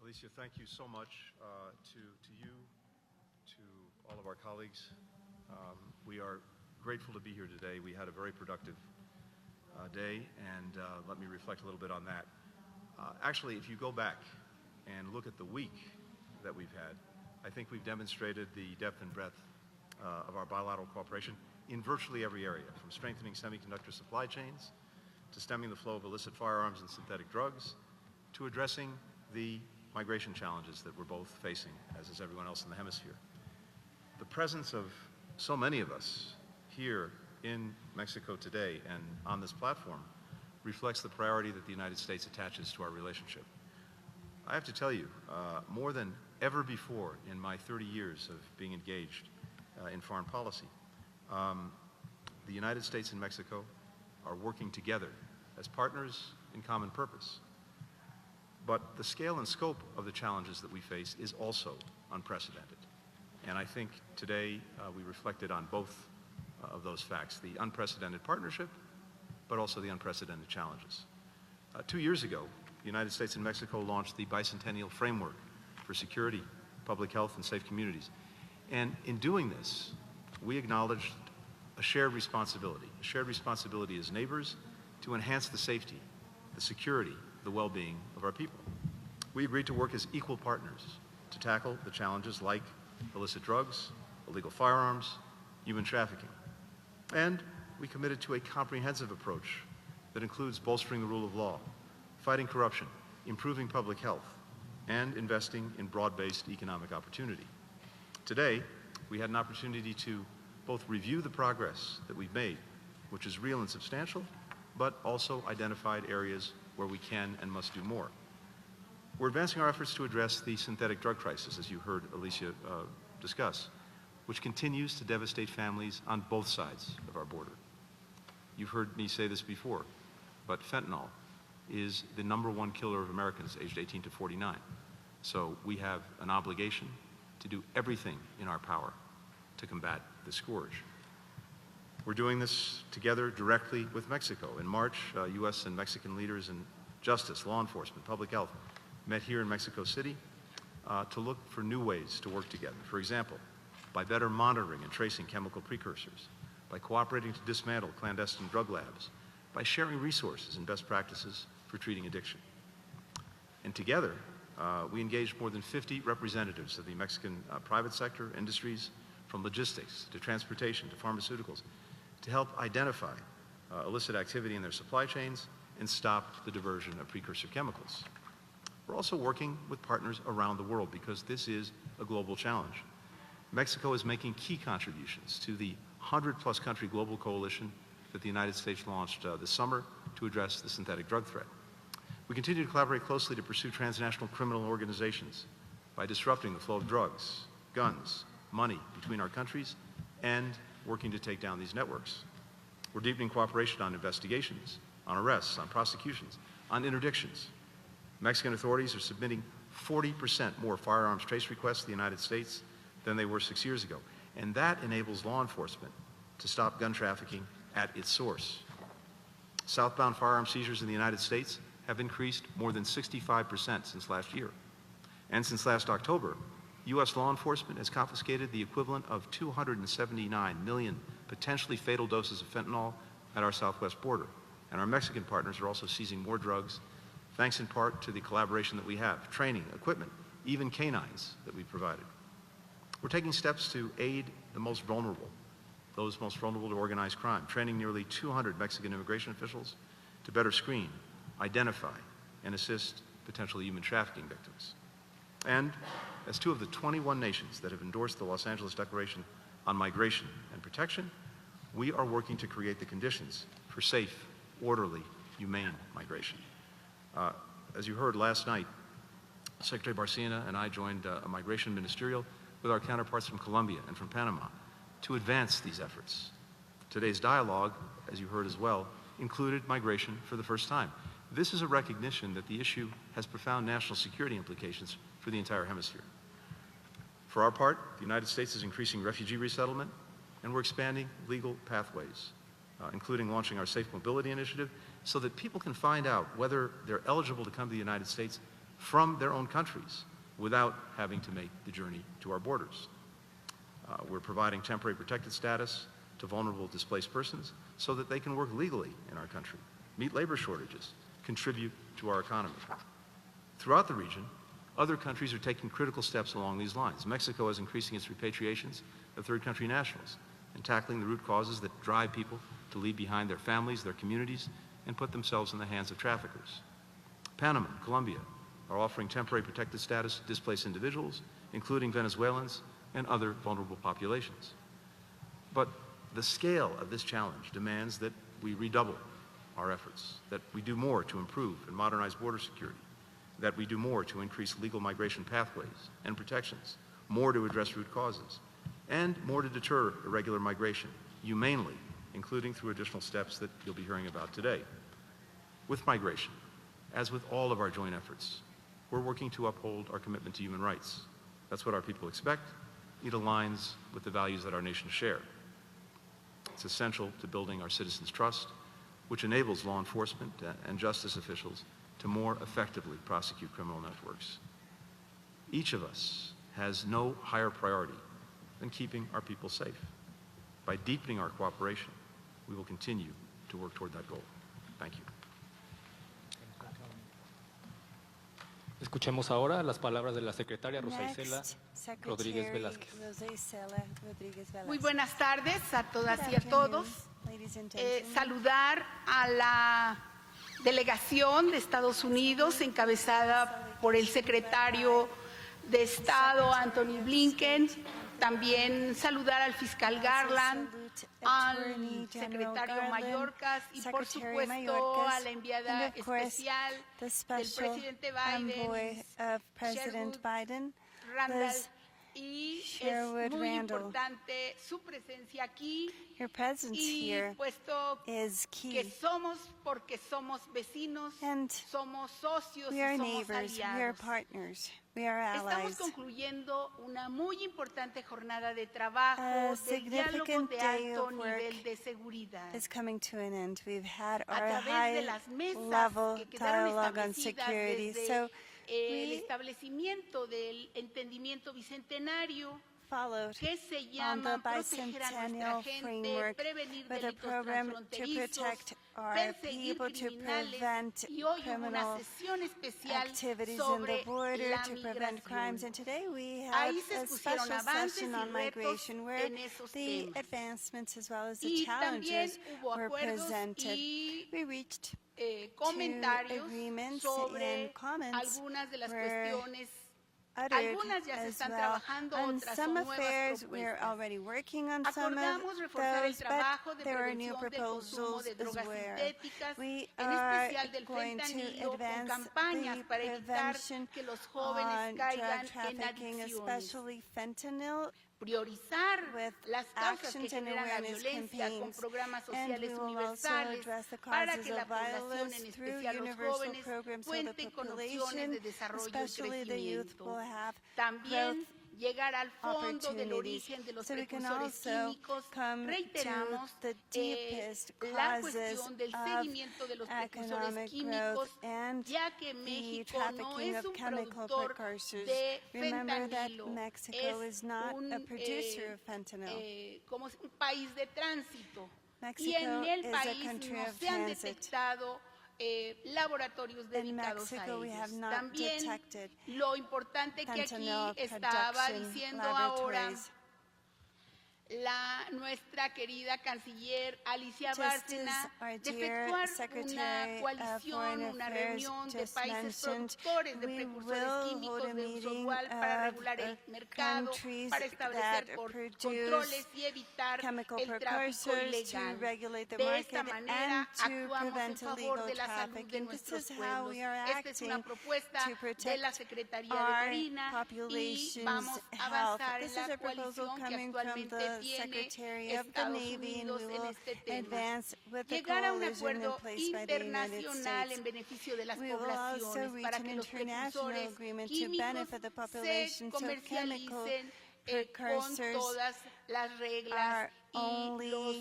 [SPEAKER 4] Alicia, thank you so much to you, to all of our colleagues. We are grateful to be here today. We had a very productive day, and let me reflect a little bit on that. Actually, if you go back and look at the week that we've had, I think we've demonstrated the depth and breadth of our bilateral cooperation in virtually every area, from strengthening semiconductor supply chains, to stemming the flow of illicit firearms and synthetic drugs, to addressing the migration challenges that we're both facing, as is everyone else in the hemisphere. The presence of so many of us here in Mexico today and on this platform reflects the priority that the United States attaches to our relationship. I have to tell you, more than ever before in my 30 years of being engaged in foreign policy, the United States and Mexico are working together as partners in common purpose. But the scale and scope of the challenges that we face is also unprecedented. And I think today we reflected on both of those facts, the unprecedented partnership, but also the unprecedented challenges. 2 years ago, the United States and Mexico launched the Bicentennial Framework for Security, Public Health, and Safe Communities. And in doing this, we acknowledged a shared responsibility as neighbors to enhance the safety, the security, the well-being of our people. We agreed to work as equal partners to tackle the challenges like illicit drugs, illegal firearms, human trafficking. And we committed to a comprehensive approach that includes bolstering the rule of law, fighting corruption, improving public health, and investing in broad-based economic opportunity. Today, we had an opportunity to both review the progress that we've made, which is real and substantial, but also identified areas where we can and must do more. We're advancing our efforts to address the synthetic drug crisis, as you heard Alicia discuss, which continues to devastate families on both sides of our border. You've heard me say this before, but fentanyl is the #1 killer of Americans aged 18 to 49. So we have an obligation to do everything in our power to combat the scourge. We're doing this together directly with Mexico. In March, U.S. and Mexican leaders in justice, law enforcement, public health met here in Mexico City to look for new ways to work together. For example, by better monitoring and tracing chemical precursors, by cooperating to dismantle clandestine drug labs, by sharing resources and best practices for treating addiction. And together, we engaged more than 50 representatives of the Mexican private sector, industries, from logistics to transportation to pharmaceuticals, to help identify illicit activity in their supply chains and stop the diversion of precursor chemicals. We're also working with partners around the world because this is a global challenge. Mexico is making key contributions to the 100-plus country global coalition that the United States launched this summer to address the synthetic drug threat. We continue to collaborate closely to pursue transnational criminal organizations by disrupting the flow of drugs, guns, money between our countries, and working to take down these networks. We're deepening cooperation on investigations, on arrests, on prosecutions, on interdictions. Mexican authorities are submitting 40% more firearms trace requests to the United States than they were 6 years ago. And that enables law enforcement to stop gun trafficking at its source. Southbound firearm seizures in the United States have increased more than 65% since last year. And since last October, U.S. law enforcement has confiscated the equivalent of 279 million potentially fatal doses of fentanyl at our southwest border. And our Mexican partners are also seizing more drugs, thanks in part to the collaboration that we have, training, equipment, even canines that we've provided. We're taking steps to aid the most vulnerable, those most vulnerable to organized crime, training nearly 200 Mexican immigration officials to better screen, identify, and assist potential human trafficking victims. And as two of the 21 nations that have endorsed the Los Angeles Declaration on Migration and Protection, we are working to create the conditions for safe, orderly, humane migration. As you heard last night, Secretary Barcina and I joined a migration ministerial with our counterparts from Colombia and from Panama to advance these efforts. Today's dialogue, as you heard as well, included migration for the first time. This is a recognition that the issue has profound national security implications for the entire hemisphere. For our part, the United States is increasing refugee resettlement, and we're expanding legal pathways, including launching our Safe Mobility Initiative, so that people can find out whether they're eligible to come to the United States from their own countries without having to make the journey to our borders. We're providing temporary protected status to vulnerable displaced persons so that they can work legally in our country, meet labor shortages, contribute to our economy. Throughout the region, other countries are taking critical steps along these lines. Mexico is increasing its repatriations of third country nationals and tackling the root causes that drive people to leave behind their families, their communities, and put themselves in the hands of traffickers. Panama and Colombia are offering temporary protected status to displaced individuals, including Venezuelans and other vulnerable populations. But the scale of this challenge demands that we redouble our efforts, that we do more to improve and modernize border security, that we do more to increase legal migration pathways and protections, more to address root causes, and more to deter irregular migration, humanely, including through additional steps that you'll be hearing about today. With migration, as with all of our joint efforts, we're working to uphold our commitment to human rights. That's what our people expect, it aligns with the values that our nations share. It's essential to building our citizens' trust, which enables law enforcement and justice officials to more effectively prosecute criminal networks. Each of us has no higher priority than keeping our people safe. By deepening our cooperation, we will continue to work toward that goal. Thank you.
[SPEAKER 1] Escuchemos ahora las palabras de la secretaria Rosa Isela
[SPEAKER 2] Next,
[SPEAKER 1] Rodríguez
[SPEAKER 2] Secretary
[SPEAKER 1] Velázquez.
[SPEAKER 2] Rosa Isela Rodríguez
[SPEAKER 5] Muy
[SPEAKER 2] Velázquez.
[SPEAKER 5] buenas tardes a todas
[SPEAKER 2] Good
[SPEAKER 5] y a todos.
[SPEAKER 2] afternoon, ladies and gentlemen.
[SPEAKER 5] Saludar a la delegación de Estados Unidos encabezada por el secretario de Estado Antony Blinken. También saludar al fiscal Garland, al
[SPEAKER 2] Attorney General
[SPEAKER 5] secretario
[SPEAKER 2] Garland,
[SPEAKER 5] Mayorkas y por
[SPEAKER 2] Secretary
[SPEAKER 5] supuesto
[SPEAKER 2] Mayorkas,
[SPEAKER 5] a la enviada
[SPEAKER 2] and of course,
[SPEAKER 5] especial
[SPEAKER 2] the
[SPEAKER 5] del
[SPEAKER 2] special
[SPEAKER 5] presidente
[SPEAKER 2] envoy
[SPEAKER 5] Biden,
[SPEAKER 2] of President
[SPEAKER 5] Sherwood
[SPEAKER 2] Biden,
[SPEAKER 5] Randall,
[SPEAKER 2] Liz
[SPEAKER 5] y
[SPEAKER 2] Sherwood
[SPEAKER 5] es muy
[SPEAKER 2] Randall.
[SPEAKER 5] importante su presencia aquí
[SPEAKER 2] Your presence
[SPEAKER 5] y
[SPEAKER 2] here
[SPEAKER 5] puesto
[SPEAKER 2] is
[SPEAKER 5] que
[SPEAKER 2] key.
[SPEAKER 5] somos porque somos vecinos,
[SPEAKER 2] And
[SPEAKER 5] somos socios
[SPEAKER 2] We
[SPEAKER 5] y
[SPEAKER 2] are
[SPEAKER 5] somos
[SPEAKER 2] neighbors, we are
[SPEAKER 5] aliados.
[SPEAKER 2] partners, we are
[SPEAKER 5] Estamos
[SPEAKER 2] allies.
[SPEAKER 5] concluyendo una muy importante jornada de trabajo,
[SPEAKER 2] A
[SPEAKER 5] de diálogo
[SPEAKER 2] significant
[SPEAKER 5] de
[SPEAKER 2] day
[SPEAKER 5] alto
[SPEAKER 2] of work
[SPEAKER 5] nivel de seguridad.
[SPEAKER 2] Is coming to an end. We've had
[SPEAKER 5] A
[SPEAKER 2] our
[SPEAKER 5] través de
[SPEAKER 2] high
[SPEAKER 5] las mesas
[SPEAKER 2] level
[SPEAKER 5] que quedaron
[SPEAKER 2] dialogue on
[SPEAKER 5] establecidas
[SPEAKER 2] security.
[SPEAKER 5] desde
[SPEAKER 2] So
[SPEAKER 5] el
[SPEAKER 2] we
[SPEAKER 5] establecimiento del entendimiento bicentenario,
[SPEAKER 2] followed
[SPEAKER 5] que se
[SPEAKER 2] on the
[SPEAKER 5] llaman proteger a nuestra
[SPEAKER 2] bicentennial
[SPEAKER 5] gente,
[SPEAKER 2] framework
[SPEAKER 5] prevenir
[SPEAKER 2] with a
[SPEAKER 5] delitos
[SPEAKER 2] program to
[SPEAKER 5] transfronterizos,
[SPEAKER 2] protect our
[SPEAKER 5] perseguir
[SPEAKER 2] people, to
[SPEAKER 5] criminales,
[SPEAKER 2] prevent
[SPEAKER 5] y hoy hubo una
[SPEAKER 2] criminal
[SPEAKER 5] sesión especial
[SPEAKER 2] activities in the
[SPEAKER 5] sobre
[SPEAKER 2] border,
[SPEAKER 5] la
[SPEAKER 2] to prevent crimes.
[SPEAKER 5] migración.
[SPEAKER 2] And today we had
[SPEAKER 5] Ahí se
[SPEAKER 2] a
[SPEAKER 5] expusieron
[SPEAKER 2] special
[SPEAKER 5] avances
[SPEAKER 2] session
[SPEAKER 5] y
[SPEAKER 2] on
[SPEAKER 5] retos
[SPEAKER 2] migration where
[SPEAKER 5] en esos
[SPEAKER 2] the
[SPEAKER 5] temas.
[SPEAKER 2] advancements as well as the
[SPEAKER 5] Y también
[SPEAKER 2] challenges
[SPEAKER 5] hubo
[SPEAKER 2] were
[SPEAKER 5] acuerdos
[SPEAKER 2] presented.
[SPEAKER 5] y
[SPEAKER 2] We reached
[SPEAKER 5] comentarios
[SPEAKER 2] agreements
[SPEAKER 5] sobre
[SPEAKER 2] and comments
[SPEAKER 5] algunas de las
[SPEAKER 2] were
[SPEAKER 5] cuestiones.
[SPEAKER 2] uttered
[SPEAKER 5] Algunas ya se
[SPEAKER 2] as
[SPEAKER 5] están
[SPEAKER 2] well.
[SPEAKER 5] trabajando,
[SPEAKER 2] On
[SPEAKER 5] otras
[SPEAKER 2] some
[SPEAKER 5] son nuevas
[SPEAKER 2] affairs, we're
[SPEAKER 5] propuestas.
[SPEAKER 2] already working on some of
[SPEAKER 5] Acordamos reforzar el
[SPEAKER 2] those,
[SPEAKER 5] trabajo
[SPEAKER 2] but
[SPEAKER 5] de
[SPEAKER 2] there are new
[SPEAKER 5] prevención del consumo
[SPEAKER 2] proposals
[SPEAKER 5] de
[SPEAKER 2] as
[SPEAKER 5] drogas
[SPEAKER 2] well.
[SPEAKER 5] sintéticas,
[SPEAKER 2] We
[SPEAKER 5] en
[SPEAKER 2] are
[SPEAKER 5] especial del
[SPEAKER 2] going to
[SPEAKER 5] fentanilo, con
[SPEAKER 2] advance
[SPEAKER 5] campañas
[SPEAKER 2] the
[SPEAKER 5] para evitar
[SPEAKER 2] prevention
[SPEAKER 5] que los jóvenes
[SPEAKER 2] on
[SPEAKER 5] caigan
[SPEAKER 2] drug
[SPEAKER 5] en
[SPEAKER 2] trafficking,
[SPEAKER 5] adicciones.
[SPEAKER 2] especially fentanyl,
[SPEAKER 5] Priorizar
[SPEAKER 2] with
[SPEAKER 5] las causas que
[SPEAKER 2] actions and
[SPEAKER 5] generan la
[SPEAKER 2] awareness
[SPEAKER 5] violencia con
[SPEAKER 2] campaigns.
[SPEAKER 5] programas
[SPEAKER 2] And
[SPEAKER 5] sociales
[SPEAKER 2] we will also
[SPEAKER 5] universales
[SPEAKER 2] address the
[SPEAKER 5] para
[SPEAKER 2] causes
[SPEAKER 5] que la
[SPEAKER 2] of
[SPEAKER 5] población,
[SPEAKER 2] violence
[SPEAKER 5] en
[SPEAKER 2] through
[SPEAKER 5] especial los
[SPEAKER 2] universal
[SPEAKER 5] jóvenes,
[SPEAKER 2] programs so the
[SPEAKER 5] cuenten con opciones
[SPEAKER 2] population,
[SPEAKER 5] de desarrollo y
[SPEAKER 2] especially the youth, will
[SPEAKER 5] crecimiento.
[SPEAKER 2] have
[SPEAKER 5] También
[SPEAKER 2] growth
[SPEAKER 5] llegar al fondo del
[SPEAKER 2] opportunities.
[SPEAKER 5] origen de los
[SPEAKER 2] So we can
[SPEAKER 5] precursores
[SPEAKER 2] also
[SPEAKER 5] químicos.
[SPEAKER 2] come
[SPEAKER 5] Reiteramos
[SPEAKER 2] to the deepest
[SPEAKER 5] la
[SPEAKER 2] causes
[SPEAKER 5] cuestión del
[SPEAKER 2] of
[SPEAKER 5] seguimiento de los precursores
[SPEAKER 2] economic
[SPEAKER 5] químicos,
[SPEAKER 2] growth and
[SPEAKER 5] ya que
[SPEAKER 2] the
[SPEAKER 5] México no
[SPEAKER 2] trafficking
[SPEAKER 5] es
[SPEAKER 2] of
[SPEAKER 5] un
[SPEAKER 2] chemical
[SPEAKER 5] productor
[SPEAKER 2] precursors.
[SPEAKER 5] de
[SPEAKER 2] Remember that
[SPEAKER 5] fentanilo,
[SPEAKER 2] Mexico is not a producer of fentanyl.
[SPEAKER 5] como un país de tránsito.
[SPEAKER 2] Mexico
[SPEAKER 5] Y en el
[SPEAKER 2] is a
[SPEAKER 5] país
[SPEAKER 2] country
[SPEAKER 5] no
[SPEAKER 2] of
[SPEAKER 5] se han
[SPEAKER 2] transit.
[SPEAKER 5] detectado laboratorios
[SPEAKER 2] In
[SPEAKER 5] dedicados a
[SPEAKER 2] Mexico, we have
[SPEAKER 5] ellos.
[SPEAKER 2] not
[SPEAKER 5] También
[SPEAKER 2] detected
[SPEAKER 5] lo importante que aquí
[SPEAKER 2] fentanyl
[SPEAKER 5] estaba
[SPEAKER 2] production
[SPEAKER 5] diciendo ahora
[SPEAKER 2] laboratories.
[SPEAKER 5] nuestra querida canciller Alicia
[SPEAKER 2] Just
[SPEAKER 5] Bárcena
[SPEAKER 2] as our
[SPEAKER 5] de
[SPEAKER 2] dear
[SPEAKER 5] efectuar
[SPEAKER 2] Secretary
[SPEAKER 5] una
[SPEAKER 2] of
[SPEAKER 5] coalición,
[SPEAKER 2] Foreign
[SPEAKER 5] una
[SPEAKER 2] Affairs
[SPEAKER 5] reunión de
[SPEAKER 2] just
[SPEAKER 5] países
[SPEAKER 2] mentioned,
[SPEAKER 5] productores de
[SPEAKER 2] we
[SPEAKER 5] precursores
[SPEAKER 2] will
[SPEAKER 5] químicos
[SPEAKER 2] hold a
[SPEAKER 5] de uso
[SPEAKER 2] meeting
[SPEAKER 5] dual para
[SPEAKER 2] of
[SPEAKER 5] regular el mercado,
[SPEAKER 2] countries
[SPEAKER 5] para establecer
[SPEAKER 2] that
[SPEAKER 5] controles
[SPEAKER 2] produce
[SPEAKER 5] y evitar
[SPEAKER 2] chemical
[SPEAKER 5] el tráfico
[SPEAKER 2] precursors to
[SPEAKER 5] ilegal.
[SPEAKER 2] regulate the
[SPEAKER 5] De esta
[SPEAKER 2] market
[SPEAKER 5] manera
[SPEAKER 2] and to
[SPEAKER 5] actuamos en
[SPEAKER 2] prevent
[SPEAKER 5] favor
[SPEAKER 2] illegal
[SPEAKER 5] de la salud de
[SPEAKER 2] trafficking. This
[SPEAKER 5] nuestros
[SPEAKER 2] is how
[SPEAKER 5] pueblos.
[SPEAKER 2] we are
[SPEAKER 5] Esta es una
[SPEAKER 2] acting
[SPEAKER 5] propuesta
[SPEAKER 2] to
[SPEAKER 5] de
[SPEAKER 2] protect
[SPEAKER 5] la Secretaría de
[SPEAKER 2] our
[SPEAKER 5] Marina y
[SPEAKER 2] population's
[SPEAKER 5] vamos a
[SPEAKER 2] health.
[SPEAKER 5] avanzar
[SPEAKER 2] This
[SPEAKER 5] en
[SPEAKER 2] is
[SPEAKER 5] la
[SPEAKER 2] a proposal
[SPEAKER 5] coalición que
[SPEAKER 2] coming from
[SPEAKER 5] actualmente
[SPEAKER 2] the
[SPEAKER 5] tiene
[SPEAKER 2] Secretary of the
[SPEAKER 5] Estados
[SPEAKER 2] Navy, and
[SPEAKER 5] Unidos
[SPEAKER 2] we
[SPEAKER 5] en
[SPEAKER 2] will
[SPEAKER 5] este tema.
[SPEAKER 2] advance with the
[SPEAKER 5] Llegar a un
[SPEAKER 2] coalition in
[SPEAKER 5] acuerdo
[SPEAKER 2] place by the United
[SPEAKER 5] internacional
[SPEAKER 2] States.
[SPEAKER 5] en beneficio de las
[SPEAKER 2] We will also
[SPEAKER 5] poblaciones
[SPEAKER 2] reach
[SPEAKER 5] para
[SPEAKER 2] an
[SPEAKER 5] que los
[SPEAKER 2] international
[SPEAKER 5] precursores
[SPEAKER 2] agreement to
[SPEAKER 5] químicos
[SPEAKER 2] benefit the
[SPEAKER 5] se
[SPEAKER 2] population so chemical
[SPEAKER 5] comercialicen con
[SPEAKER 2] precursors
[SPEAKER 5] todas las reglas
[SPEAKER 2] are
[SPEAKER 5] y
[SPEAKER 2] only
[SPEAKER 5] los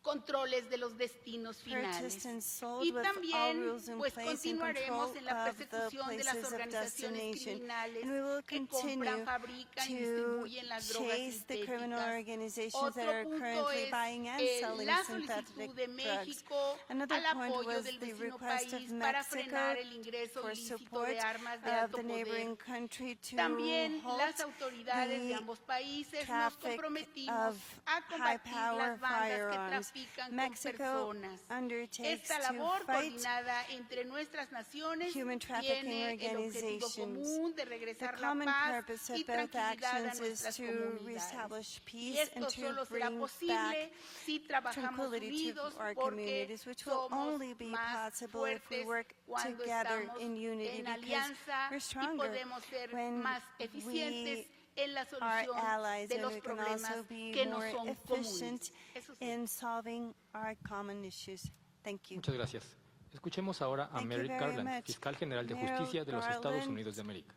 [SPEAKER 5] controles de los destinos finales.
[SPEAKER 2] purchased and sold
[SPEAKER 5] Y
[SPEAKER 2] with all
[SPEAKER 5] también
[SPEAKER 2] rules in
[SPEAKER 5] pues
[SPEAKER 2] place and
[SPEAKER 5] continuaremos
[SPEAKER 2] control
[SPEAKER 5] en la
[SPEAKER 2] of the
[SPEAKER 5] persecución de las
[SPEAKER 2] places of
[SPEAKER 5] organizaciones
[SPEAKER 2] destination.
[SPEAKER 5] criminales
[SPEAKER 2] And we will
[SPEAKER 5] que
[SPEAKER 2] continue
[SPEAKER 5] compran, fabrican y
[SPEAKER 2] to
[SPEAKER 5] distribuyen las drogas
[SPEAKER 2] chase the criminal
[SPEAKER 5] sintéticas.
[SPEAKER 2] organizations that
[SPEAKER 5] Otro
[SPEAKER 2] are
[SPEAKER 5] punto
[SPEAKER 2] currently
[SPEAKER 5] es
[SPEAKER 2] buying and selling
[SPEAKER 5] la
[SPEAKER 2] synthetic
[SPEAKER 5] solicitud de
[SPEAKER 2] drugs.
[SPEAKER 5] México
[SPEAKER 2] Another
[SPEAKER 5] al
[SPEAKER 2] point
[SPEAKER 5] apoyo
[SPEAKER 2] was
[SPEAKER 5] del
[SPEAKER 2] the
[SPEAKER 5] vecino
[SPEAKER 2] request of
[SPEAKER 5] país para
[SPEAKER 2] Mexico
[SPEAKER 5] frenar el ingreso
[SPEAKER 2] for
[SPEAKER 5] ilícito
[SPEAKER 2] support
[SPEAKER 5] de armas de
[SPEAKER 2] of
[SPEAKER 5] alto
[SPEAKER 2] the neighboring
[SPEAKER 5] poder.
[SPEAKER 2] country to
[SPEAKER 5] También
[SPEAKER 2] halt
[SPEAKER 5] las autoridades de
[SPEAKER 2] the
[SPEAKER 5] ambos países nos
[SPEAKER 2] traffic
[SPEAKER 5] comprometimos
[SPEAKER 2] of
[SPEAKER 5] a combatir
[SPEAKER 2] high-power
[SPEAKER 5] las bandas que
[SPEAKER 2] firearms.
[SPEAKER 5] trafican con
[SPEAKER 2] Mexico
[SPEAKER 5] personas.
[SPEAKER 2] undertakes
[SPEAKER 5] Esta
[SPEAKER 2] to
[SPEAKER 5] labor
[SPEAKER 2] fight
[SPEAKER 5] coordinada entre nuestras naciones
[SPEAKER 2] human trafficking
[SPEAKER 5] tiene el objetivo
[SPEAKER 2] organizations.
[SPEAKER 5] común de
[SPEAKER 2] The
[SPEAKER 5] regresar la
[SPEAKER 2] common
[SPEAKER 5] paz
[SPEAKER 2] purpose
[SPEAKER 5] y
[SPEAKER 2] of both
[SPEAKER 5] tranquilidad a
[SPEAKER 2] actions is
[SPEAKER 5] nuestras
[SPEAKER 2] to
[SPEAKER 5] comunidades.
[SPEAKER 2] reestablish
[SPEAKER 5] Y
[SPEAKER 2] peace and
[SPEAKER 5] esto
[SPEAKER 2] to
[SPEAKER 5] solo será
[SPEAKER 2] bring
[SPEAKER 5] posible
[SPEAKER 2] back
[SPEAKER 5] si trabajamos
[SPEAKER 2] tranquility
[SPEAKER 5] unidos
[SPEAKER 2] to our
[SPEAKER 5] porque
[SPEAKER 2] communities, which will
[SPEAKER 5] somos
[SPEAKER 2] only be
[SPEAKER 5] más
[SPEAKER 2] possible if we
[SPEAKER 5] fuertes
[SPEAKER 2] work
[SPEAKER 5] cuando
[SPEAKER 2] together
[SPEAKER 5] estamos
[SPEAKER 2] in unity,
[SPEAKER 5] en
[SPEAKER 2] because
[SPEAKER 5] alianza
[SPEAKER 2] we're
[SPEAKER 5] y
[SPEAKER 2] stronger
[SPEAKER 5] podemos ser
[SPEAKER 2] when
[SPEAKER 5] más eficientes
[SPEAKER 2] we
[SPEAKER 5] en la
[SPEAKER 2] are
[SPEAKER 5] solución
[SPEAKER 2] allies,
[SPEAKER 5] de
[SPEAKER 2] and
[SPEAKER 5] los
[SPEAKER 2] we can
[SPEAKER 5] problemas
[SPEAKER 2] also be
[SPEAKER 5] que no
[SPEAKER 2] more
[SPEAKER 5] son
[SPEAKER 2] efficient
[SPEAKER 5] comunes. Eso sí.
[SPEAKER 2] in solving our common issues. Thank you.
[SPEAKER 1] Muchas gracias. Escuchemos ahora a
[SPEAKER 2] Thank you
[SPEAKER 1] Merrick
[SPEAKER 2] very
[SPEAKER 1] Garland,
[SPEAKER 2] much.
[SPEAKER 1] fiscal general de
[SPEAKER 2] Merrick
[SPEAKER 1] Justicia de los Estados
[SPEAKER 2] Garland,
[SPEAKER 1] Unidos de América.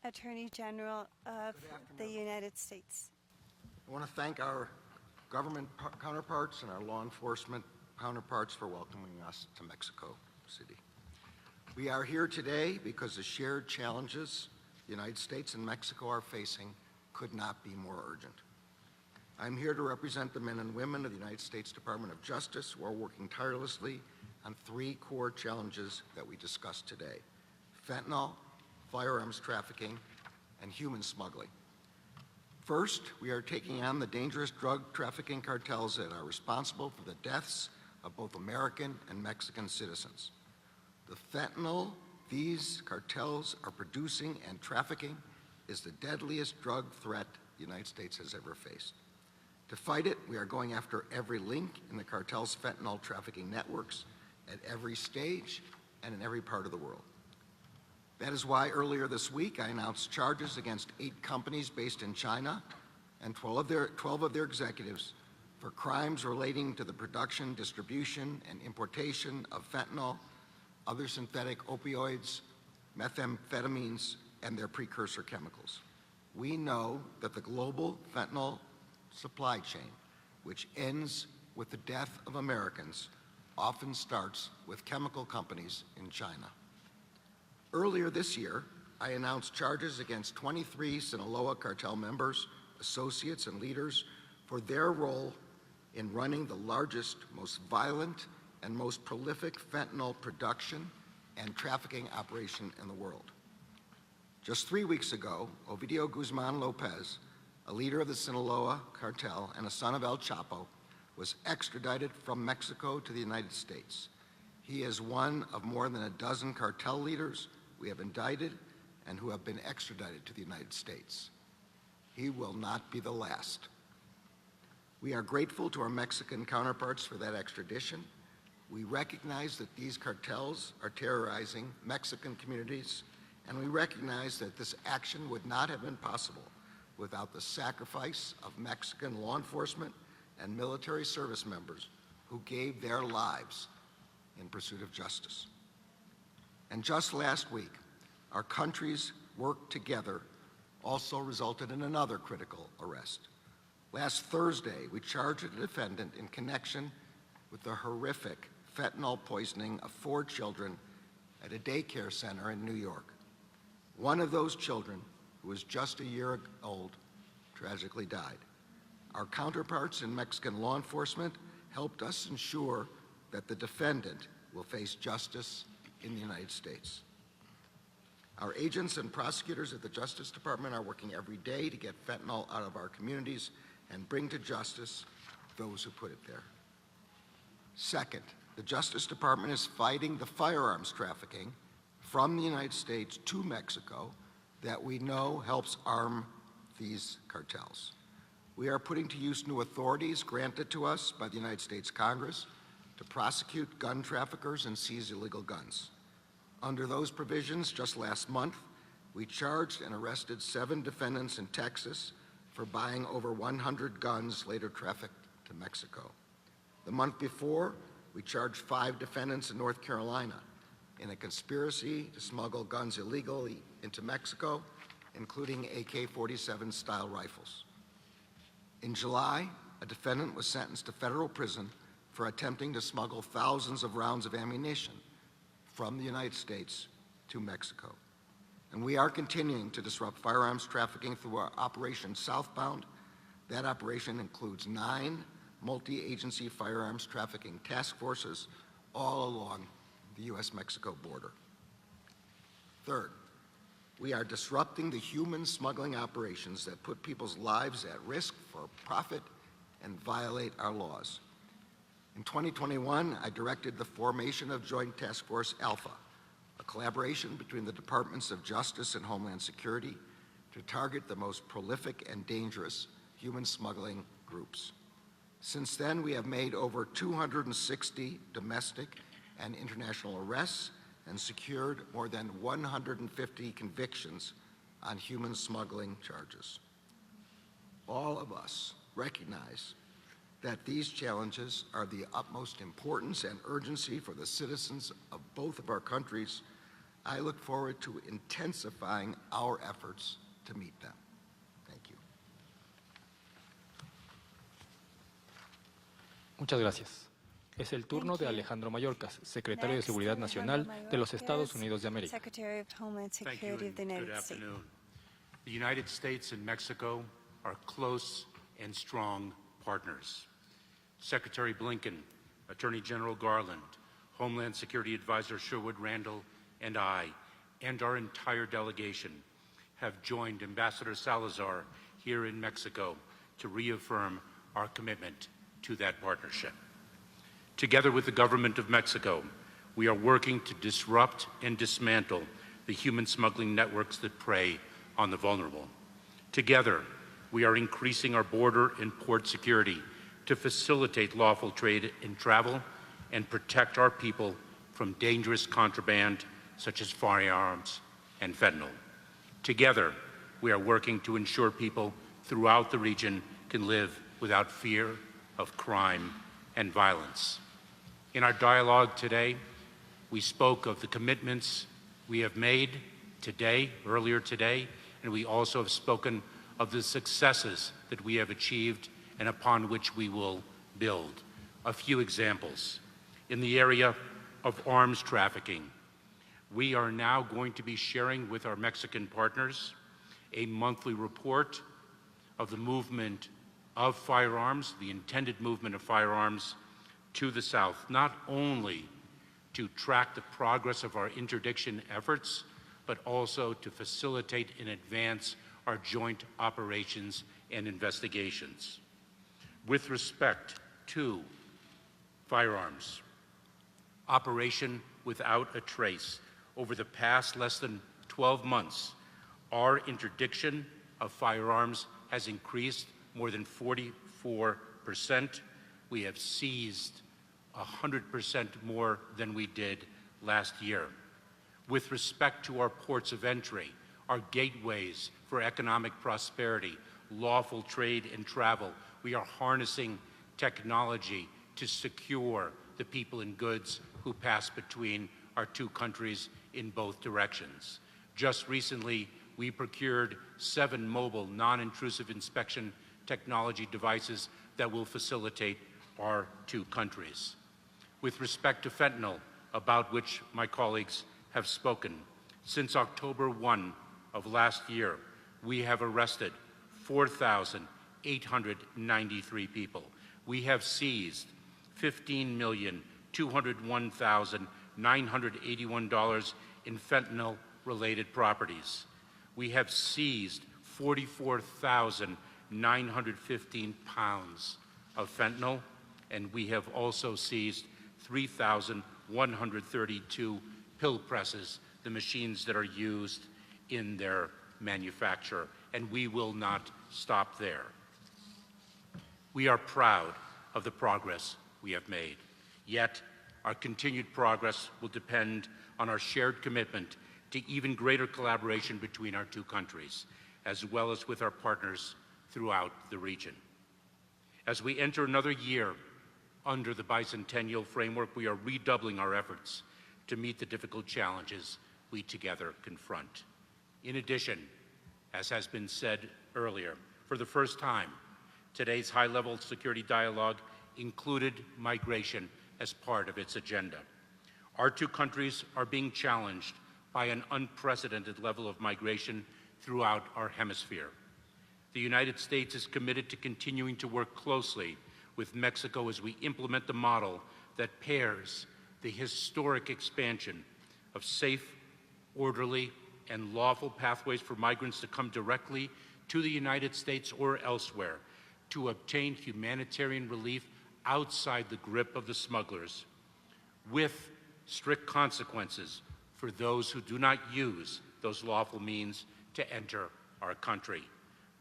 [SPEAKER 2] Attorney General of the United States.
[SPEAKER 6] I want to thank our government counterparts and our law enforcement counterparts for welcoming us to Mexico City. We are here today because the shared challenges the United States and Mexico are facing could not be more urgent. I'm here to represent the men and women of the United States Department of Justice who are working tirelessly on three core challenges that we discussed today: fentanyl, firearms trafficking, and human smuggling. First, we are taking on the dangerous drug trafficking cartels that are responsible for the deaths of both American and Mexican citizens. The fentanyl these cartels are producing and trafficking is the deadliest drug threat the United States has ever faced. To fight it, we are going after every link in the cartel's fentanyl trafficking networks at every stage and in every part of the world. That is why earlier this week I announced charges against 8 companies based in China and 12 of their executives for crimes relating to the production, distribution, and importation of fentanyl, other synthetic opioids, methamphetamines, and their precursor chemicals. We know that the global fentanyl supply chain, which ends with the death of Americans, often starts with chemical companies in China. Earlier this year, I announced charges against 23 Sinaloa cartel members, associates, and leaders for their role in running the largest, most violent, and most prolific fentanyl production and trafficking operation in the world. Just 3 weeks ago, Ovidio Guzman Lopez, a leader of the Sinaloa cartel and a son of El Chapo, was extradited from Mexico to the United States. He is one of more than a dozen cartel leaders we have indicted and who have been extradited to the United States. He will not be the last. We are grateful to our Mexican counterparts for that extradition. We recognize that these cartels are terrorizing Mexican communities, and we recognize that this action would not have been possible without the sacrifice of Mexican law enforcement and military service members who gave their lives in pursuit of justice. And just last week, our countries' work together also resulted in another critical arrest. Last Thursday, we charged a defendant in connection with the horrific fentanyl poisoning of 4 children at a daycare center in New York. One of those children, who was just a year old, tragically died. Our counterparts in Mexican law enforcement helped us ensure that the defendant will face justice in the United States. Our agents and prosecutors at the Justice Department are working every day to get fentanyl out of our communities and bring to justice those who put it there. Second, the Justice Department is fighting the firearms trafficking from the United States to Mexico that we know helps arm these cartels. We are putting to use new authorities granted to us by the United States Congress to prosecute gun traffickers and seize illegal guns. Under those provisions, just last month, we charged and arrested 7 defendants in Texas for buying over 100 guns later trafficked to Mexico. The month before, we charged 5 defendants in North Carolina in a conspiracy to smuggle guns illegally into Mexico, including AK-47 style rifles. In July, a defendant was sentenced to federal prison for attempting to smuggle thousands of rounds of ammunition from the United States to Mexico. And we are continuing to disrupt firearms trafficking through our Operation Southbound. That operation includes 9 multi-agency firearms trafficking task forces all along the U.S.-Mexico border. Third, we are disrupting the human smuggling operations that put people's lives at risk for profit and violate our laws. In 2021, I directed the formation of Joint Task Force Alpha, a collaboration between the Departments of Justice and Homeland Security to target the most prolific and dangerous human smuggling groups. Since then, we have made over 260 domestic and international arrests and secured more than 150 convictions on human smuggling charges. All of us recognize that these challenges are the utmost importance and urgency for the citizens of both of our countries, I look forward to intensifying our efforts to meet them. Thank you.
[SPEAKER 1] Muchas gracias. Es el turno de Alejandro Mayorkas, Secretario de Seguridad Nacional de los Estados Unidos de América.
[SPEAKER 2] Secretary of Homeland
[SPEAKER 7] Thank you
[SPEAKER 2] Security of the
[SPEAKER 7] and
[SPEAKER 2] United
[SPEAKER 7] good
[SPEAKER 2] States.
[SPEAKER 7] afternoon. The United States and Mexico are close and strong partners. Secretary Blinken, Attorney General Garland, Homeland Security Advisor Sherwood Randall, and I, and our entire delegation, have joined Ambassador Salazar here in Mexico to reaffirm our commitment to that partnership. Together with the government of Mexico, we are working to disrupt and dismantle the human smuggling networks that prey on the vulnerable. Together, we are increasing our border and port security to facilitate lawful trade and travel and protect our people from dangerous contraband such as firearms and fentanyl. Together, we are working to ensure people throughout the region can live without fear of crime and violence. In our dialogue today, we spoke of the commitments we have made today, earlier today, and we also have spoken of the successes that we have achieved and upon which we will build. A few examples. In the area of arms trafficking, we are now going to be sharing with our Mexican partners a monthly report of the movement of firearms, the intended movement of firearms to the south, not only to track the progress of our interdiction efforts, but also to facilitate and advance our joint operations and investigations. With respect to firearms, Operation Without a Trace, over the past less than 12 months, our interdiction of firearms has increased more than 44%. We have seized 100% more than we did last year. With respect to our ports of entry, our gateways for economic prosperity, lawful trade and travel, we are harnessing technology to secure the people and goods who pass between our two countries in both directions. Just recently, we procured 7 mobile, non-intrusive inspection technology devices that will facilitate our two countries. With respect to fentanyl, about which my colleagues have spoken, since October 1 of last year, we have arrested 4,893 people. We have seized $15,201,981 in fentanyl-related properties. We have seized 44,915 pounds of fentanyl, and we have also seized 3,132 pill presses, the machines that are used in their manufacture, and we will not stop there. We are proud of the progress we have made, yet our continued progress will depend on our shared commitment to even greater collaboration between our two countries, as well as with our partners throughout the region. As we enter another year under the bicentennial framework, we are redoubling our efforts to meet the difficult challenges we together confront. In addition, as has been said earlier, for the first time, today's high-level security dialogue included migration as part of its agenda. Our two countries are being challenged by an unprecedented level of migration throughout our hemisphere. The United States is committed to continuing to work closely with Mexico as we implement the model that pairs the historic expansion of safe, orderly, and lawful pathways for migrants to come directly to the United States or elsewhere to obtain humanitarian relief outside the grip of the smugglers, with strict consequences for those who do not use those lawful means to enter our country.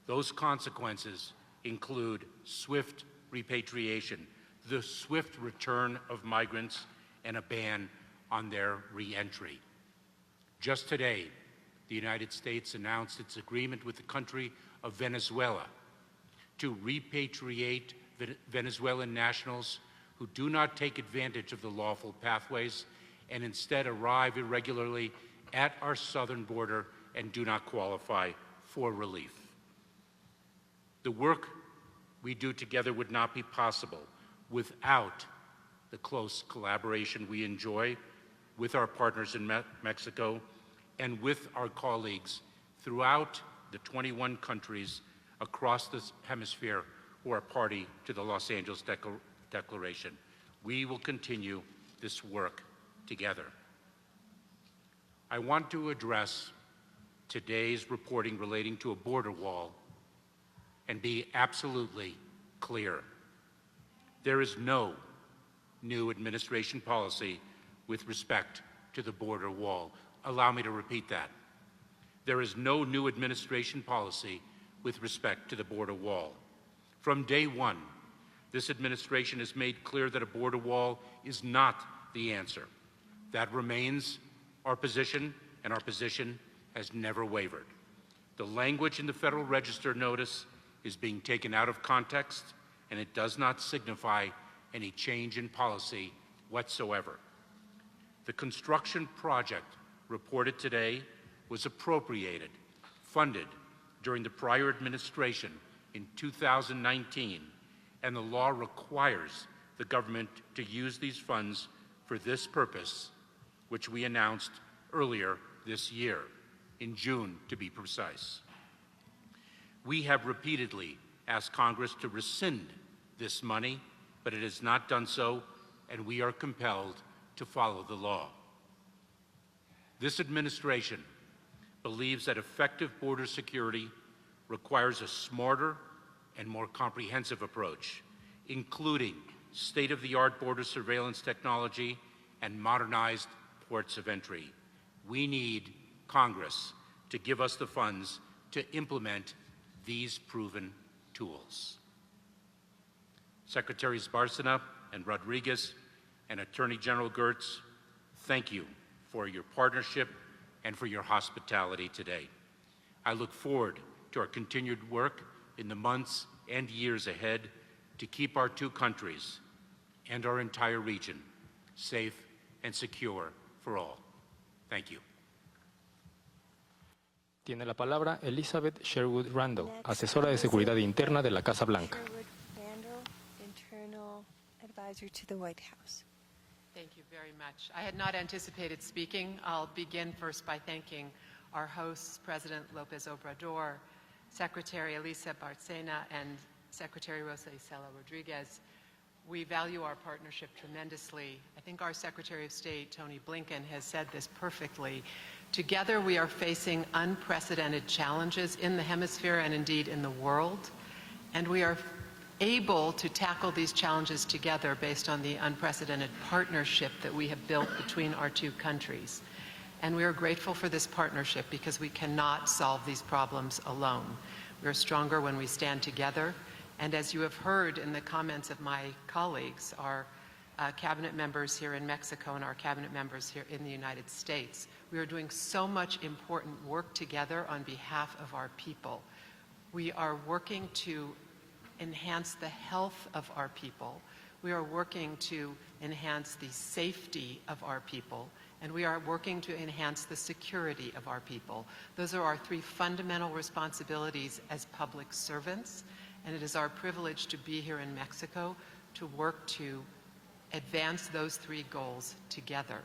[SPEAKER 7] Those consequences include swift repatriation, the swift return of migrants, and a ban on their re-entry. Just today, the United States announced its agreement with the country of Venezuela to repatriate Venezuelan nationals who do not take advantage of the lawful pathways and instead arrive irregularly at our southern border and do not qualify for relief. The work we do together would not be possible without the close collaboration we enjoy with our partners in Mexico and with our colleagues throughout the 21 countries across this hemisphere who are party to the Los Angeles Declaration. We will continue this work together. I want to address today's reporting relating to a border wall and be absolutely clear. There is no new administration policy with respect to the border wall. Allow me to repeat that. There is no new administration policy with respect to the border wall. From day one, this administration has made clear that a border wall is not the answer. That remains our position, and our position has never wavered. The language in the Federal Register notice is being taken out of context, and it does not signify any change in policy whatsoever. The construction project reported today was appropriated, funded during the prior administration in 2019, and the law requires the government to use these funds for this purpose, which we announced earlier this year, in June to be precise. We have repeatedly asked Congress to rescind this money, but it has not done so, and we are compelled to follow the law. This administration believes that effective border security requires a smarter and more comprehensive approach, including state-of-the-art border surveillance technology and modernized ports of entry. We need Congress to give us the funds to implement these proven tools. Secretaries Bárcena and Rodriguez and Attorney General Gertz, thank you for your partnership and for your hospitality today. I look forward to our continued work in the months and years ahead to keep our two countries and our entire region safe and secure for all. Thank you.
[SPEAKER 1] Tiene la palabra Elizabeth Sherwood Randall, asesora de seguridad interna de la Casa Blanca.
[SPEAKER 2] Sherwood Randall, Internal Advisor to the White House.
[SPEAKER 3] Thank you very much. I had not anticipated speaking. I'll begin first by thanking our hosts, President López Obrador, Secretary Elisa Bárcena, and Secretary Rosa Isela Rodriguez. We value our partnership tremendously. I think our Secretary of State, Tony Blinken, has said this perfectly. Together, we are facing unprecedented challenges in the hemisphere and indeed in the world, and we are able to tackle these challenges together based on the unprecedented partnership that we have built between our two countries. And we are grateful for this partnership because we cannot solve these problems alone. We are stronger when we stand together. And as you have heard in the comments of my colleagues, our cabinet members here in Mexico and our cabinet members here in the United States, we are doing so much important work together on behalf of our people. We are working to enhance the health of our people. We are working to enhance the safety of our people. And we are working to enhance the security of our people. Those are our three fundamental responsibilities as public servants. And it is our privilege to be here in Mexico to work to advance those three goals together.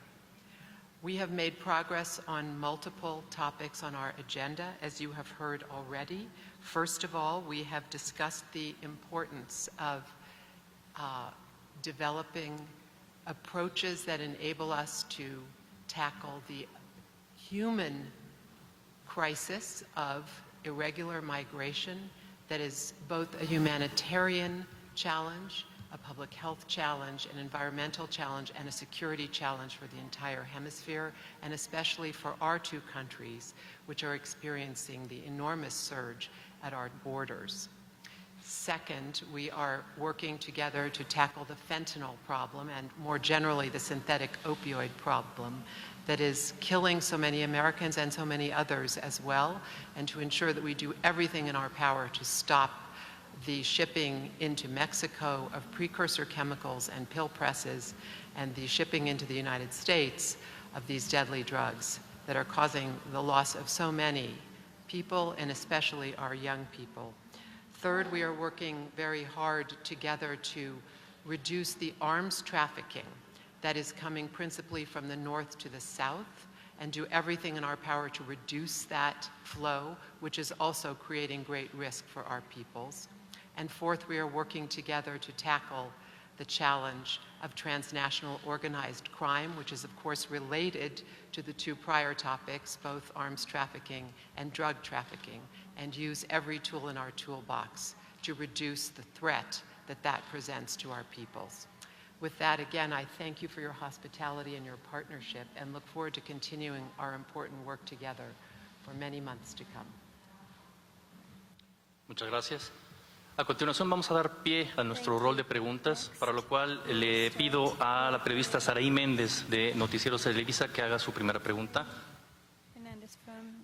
[SPEAKER 3] We have made progress on multiple topics on our agenda, as you have heard already. First of all, we have discussed the importance of developing approaches that enable us to tackle the human crisis of irregular migration that is both a humanitarian challenge, a public health challenge, an environmental challenge, and a security challenge for the entire hemisphere, and especially for our two countries, which are experiencing the enormous surge at our borders. Second, we are working together to tackle the fentanyl problem and more generally the synthetic opioid problem that is killing so many Americans and so many others as well, and to ensure that we do everything in our power to stop the shipping into Mexico of precursor chemicals and pill presses and the shipping into the United States of these deadly drugs. that are causing the loss of so many people, and especially our young people. Third, we are working very hard together to reduce the arms trafficking that is coming principally from the north to the south, and do everything in our power to reduce that flow, which is also creating great risk for our peoples. And fourth, we are working together to tackle the challenge of transnational organized crime, which is of course related to the two prior topics, both arms trafficking and drug trafficking, and use every tool in our toolbox to reduce the threat that that presents to our peoples. With that, again, I thank you for your hospitality and your partnership, and look forward to continuing our important work together for many months to come.
[SPEAKER 8] Muchas gracias. A continuación vamos a dar pie a nuestro rol de preguntas, para lo cual le pido a la periodista Saraí Méndez de Noticieros Televisa que haga su primera pregunta.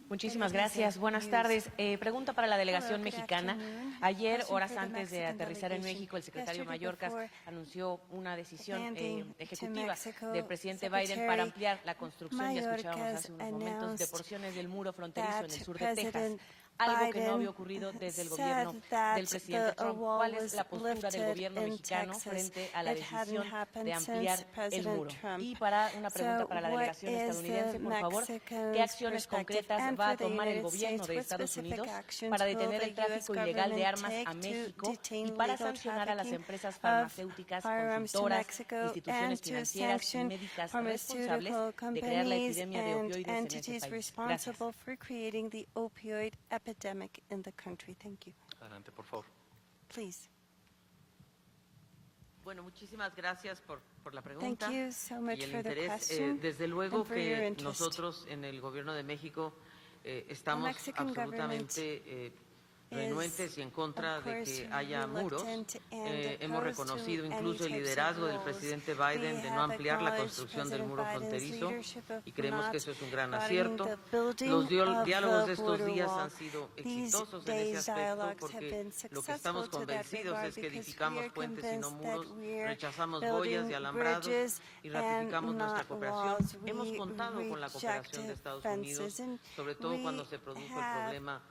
[SPEAKER 9] Muchísimas gracias. Buenas tardes. Pregunta para la delegación mexicana. Ayer, horas antes de aterrizar en México, el secretario Mayorkas anunció una decisión ejecutiva del presidente Biden para ampliar la construcción, ya escuchábamos hace unos momentos, de porciones del muro fronterizo en el sur de Texas. Algo que no había ocurrido desde el gobierno del presidente Trump. ¿Cuál es la postura del gobierno mexicano frente a la decisión de ampliar el muro? Y para una pregunta para la delegación estadounidense, por favor, ¿qué acciones concretas va a tomar el gobierno de Estados Unidos para detener el tráfico ilegal de armas a México y para sancionar a las empresas farmacéuticas, consultoras, instituciones financieras y médicas responsables de crear la epidemia de opioides en este país? Gracias.
[SPEAKER 2] Epidemic in the country. Thank you.
[SPEAKER 8] Adelante, por favor.
[SPEAKER 2] Please.
[SPEAKER 10] Bueno, muchísimas gracias por la
[SPEAKER 2] Thank
[SPEAKER 10] pregunta
[SPEAKER 2] you so much
[SPEAKER 10] y el
[SPEAKER 2] for the
[SPEAKER 10] interés.
[SPEAKER 2] question
[SPEAKER 10] Desde luego
[SPEAKER 2] and for your
[SPEAKER 10] que
[SPEAKER 2] interest.
[SPEAKER 10] nosotros en el Gobierno de México estamos
[SPEAKER 2] Mexican
[SPEAKER 10] absolutamente renuentes y en contra de que haya muros. Hemos reconocido incluso el liderazgo del presidente Biden de no ampliar la construcción del muro fronterizo y creemos que eso es un gran acierto. Los diálogos de estos días han sido exitosos en ese aspecto porque lo que estamos convencidos es que edificamos puentes y no muros, rechazamos boyas y alambrados y ratificamos nuestra cooperación. Hemos contado con la cooperación de Estados Unidos, sobre todo cuando se produjo el problema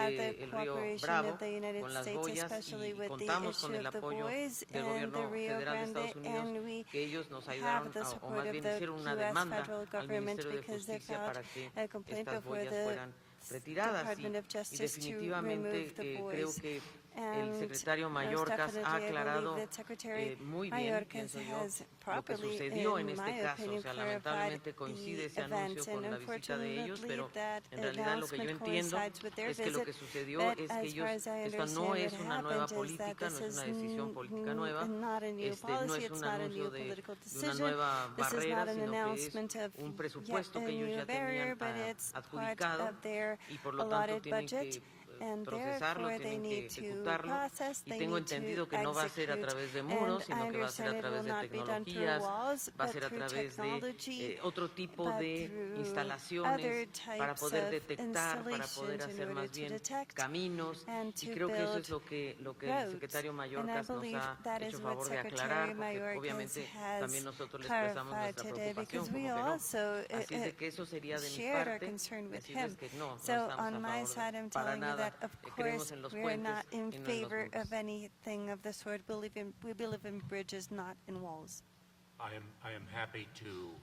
[SPEAKER 10] del río Bravo con las boyas, y contamos con el apoyo del gobierno federal de Estados Unidos, que ellos nos ayudaron, o más bien hicieron una demanda al Ministerio de Justicia para que estas boyas fueran retiradas, y definitivamente creo que el secretario Mayorkas ha aclarado muy bien, pienso yo, lo que sucedió en este caso. O sea, lamentablemente coincide ese anuncio con la visita de ellos, pero en realidad lo que yo entiendo es que lo que sucedió es que ellos, esto no es una nueva política, no es una decisión política nueva, no es un anuncio de una nueva barrera, sino que es un presupuesto que ellos ya tenían adjudicado y por lo tanto tienen que procesarlo, tienen que ejecutarlo, y tengo entendido que no va a ser a través de muros, sino que va a ser a través de tecnologías, va a ser a través de otro tipo de instalaciones para poder detectar, para poder hacer más bien caminos, y creo que eso es lo que el secretario Mayorkas nos ha hecho favor de aclarar, porque obviamente también nosotros le expresamos nuestra preocupación, como que no. Así es de que eso sería de mi parte, decirles que no estamos a favor para nada.
[SPEAKER 2] Of course, we're not in favor of anything of the sort. We believe in bridges, not in walls.
[SPEAKER 7] I am happy to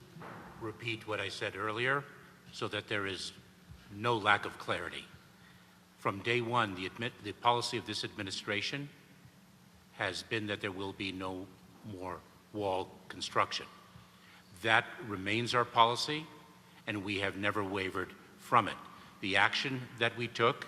[SPEAKER 7] repeat what I said earlier so that there is no lack of clarity. From day one, the policy of this administration has been that there will be no more wall construction. That remains our policy, and we have never wavered from it. The action that we took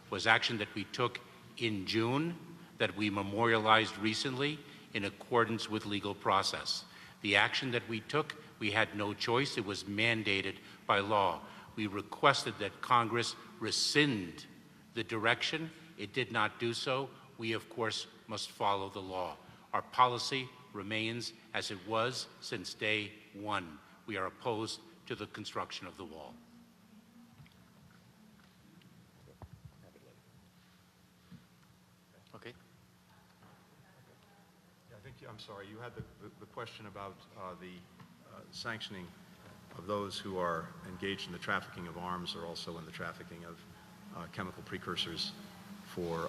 [SPEAKER 7] was action that we took in June, that we memorialized recently in accordance with legal process. The action that we took, we had no choice. It was mandated by law. We requested that Congress rescind the direction. It did not do so. We, of course, must follow the law. Our policy remains as it was since day one. We are opposed to the construction of the wall.
[SPEAKER 4] I'm sorry, you had the question about the sanctioning those who are engaged in the trafficking of arms are also in the trafficking of chemical precursors for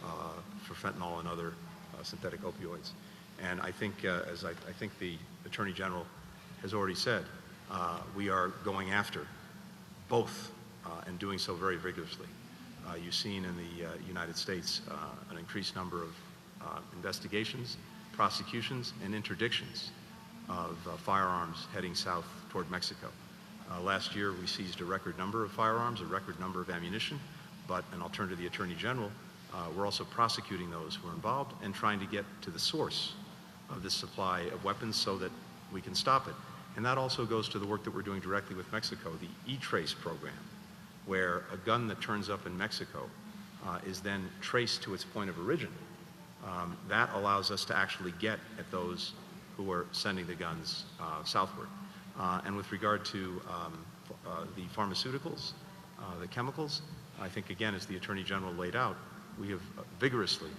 [SPEAKER 4] fentanyl and other synthetic opioids. And I think, as I think the Attorney General has already said, we are going after both and doing so very vigorously. You've seen in the United States an increased number of investigations, prosecutions, and interdictions of firearms heading south toward Mexico. Last year, we seized a record number of firearms, a record number of ammunition, but, and I'll turn to the Attorney General, we're also prosecuting those who are involved and trying to get to the source of this supply of weapons so that we can stop it. And that also goes to the work that we're doing directly with Mexico, the E-Trace program, where a gun that turns up in Mexico is then traced to its point of origin. That allows us to actually get at those who are sending the guns southward. And with regard to the pharmaceuticals, the chemicals, I think, again, as the Attorney General laid out, we have vigorously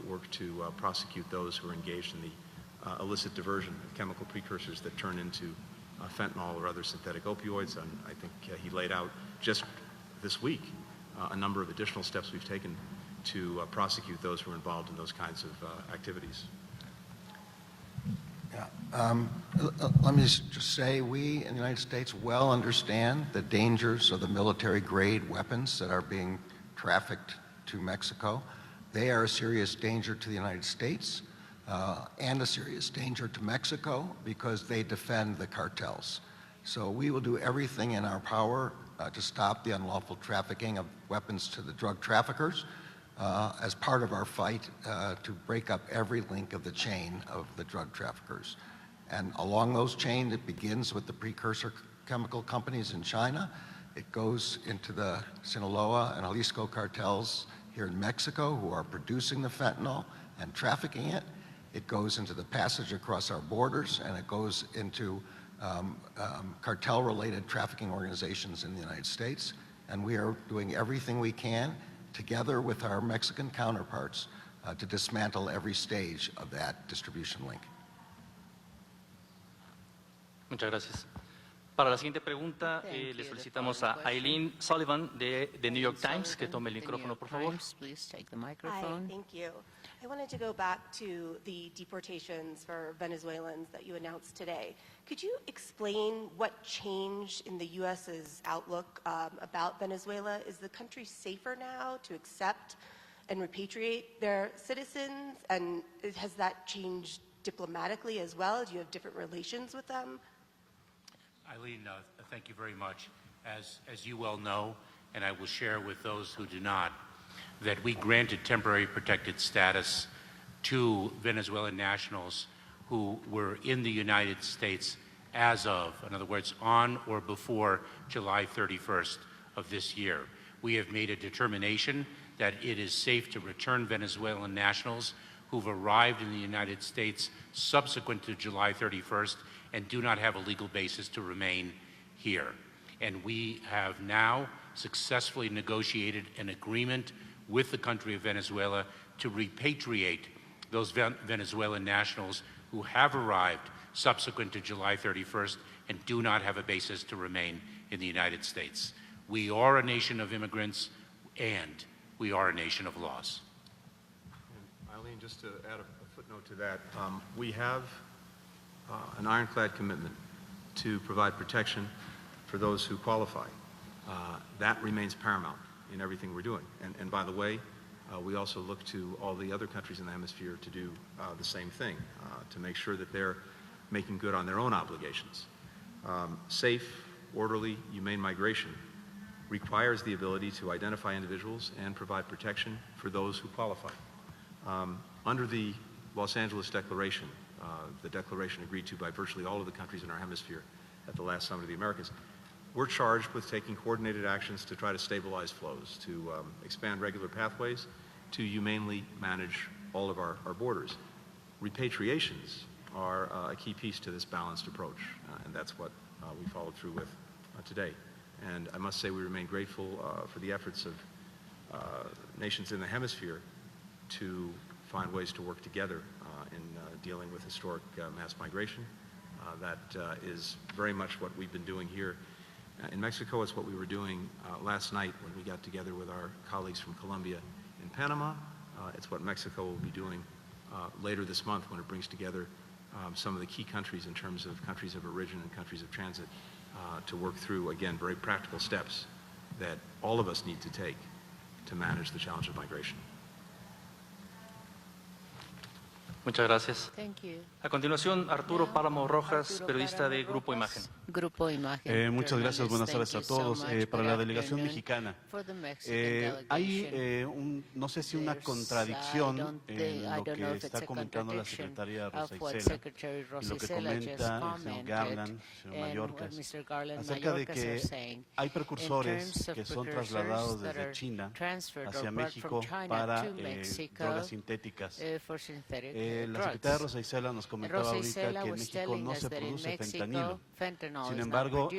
[SPEAKER 4] worked to prosecute those who are engaged in the illicit diversion of chemical precursors that turn into fentanyl or other synthetic opioids. And I think he laid out just this week a number of additional steps we've taken to prosecute those who are involved in those kinds of activities.
[SPEAKER 6] Yeah. Let me just say, we in the United States well understand the dangers of the military-grade weapons that are being trafficked to Mexico. They are a serious danger to the United States and a serious danger to Mexico because they defend the cartels. So we will do everything in our power to stop the unlawful trafficking of weapons to the drug traffickers as part of our fight to break up every link of the chain of the drug traffickers. And along those chains, it begins with the precursor chemical companies in China. It goes into the Sinaloa and Jalisco cartels here in Mexico who are producing the fentanyl and trafficking it. It goes into the passage across our borders, and it goes into cartel-related trafficking organizations in the United States. And we are doing everything we can together with our Mexican counterparts to dismantle every stage of that distribution link.
[SPEAKER 8] Muchas gracias. Para la siguiente pregunta, le solicitamos a Eileen Sullivan de The New York Times que tome el micrófono, por favor.
[SPEAKER 11] Please take the microphone.
[SPEAKER 12] Hi, thank you. I wanted to go back to the deportations for Venezuelans that you announced today. Could you explain what changed in the U.S.'s outlook about Venezuela? Is the country safer now to accept and repatriate their citizens? And has that changed diplomatically as well? Do you have different relations with them?
[SPEAKER 7] Eileen, thank you very much. As you well know, and I will share with those who do not, that we granted temporary protected status to Venezuelan nationals who were in the United States as of, in other words, on or before July 31st of this year. We have made a determination that it is safe to return Venezuelan nationals who've arrived in the United States subsequent to July 31st and do not have a legal basis to remain here. And we have now successfully negotiated an agreement with the country of Venezuela to repatriate those Venezuelan nationals who have arrived subsequent to July 31st and do not have a basis to remain in the United States. We are a nation of immigrants, and we are a nation of laws.
[SPEAKER 4] And Eileen, just to add a footnote to that, we have an ironclad commitment to provide protection for those who qualify. That remains paramount in everything we're doing. And by the way, we also look to all the other countries in the hemisphere to do the same thing, to make sure that they're making good on their own obligations. Safe, orderly, humane migration requires the ability to identify individuals and provide protection for those who qualify. Under the Los Angeles Declaration, the declaration agreed to by virtually all of the countries in our hemisphere at the last Summit of the Americas, we're charged with taking coordinated actions to try to stabilize flows, to expand regular pathways, to humanely manage all of our borders. Repatriations are a key piece to this balanced approach, and that's what we followed through with today. And I must say we remain grateful for the efforts of nations in the hemisphere to find ways to work together in dealing with historic mass migration. That is very much what we've been doing here In Mexico, it's what we were doing last night when we got together with our colleagues from Colombia and Panama. It's what Mexico will be doing later this month when it brings together some of the key countries in terms of countries of origin and countries of transit to work through, again, very practical steps that all of us need to take to manage the challenge of migration.
[SPEAKER 8] Muchas gracias.
[SPEAKER 9] Thank you.
[SPEAKER 8] A continuación, Arturo Páramo Rojas, periodista de Grupo Imagen.
[SPEAKER 9] Grupo Imagen.
[SPEAKER 11] Muchas gracias, buenas tardes a todos. Para la delegación mexicana, hay no sé si una contradicción en lo que está comentando la secretaria Rosa Isela y lo que comenta el señor Garland, el señor Mayorkas, acerca de que hay precursores que son trasladados desde China hacia México para drogas sintéticas. La secretaria Rosa Isela nos comentaba ahorita que en México no se produce fentanilo. Sin embargo,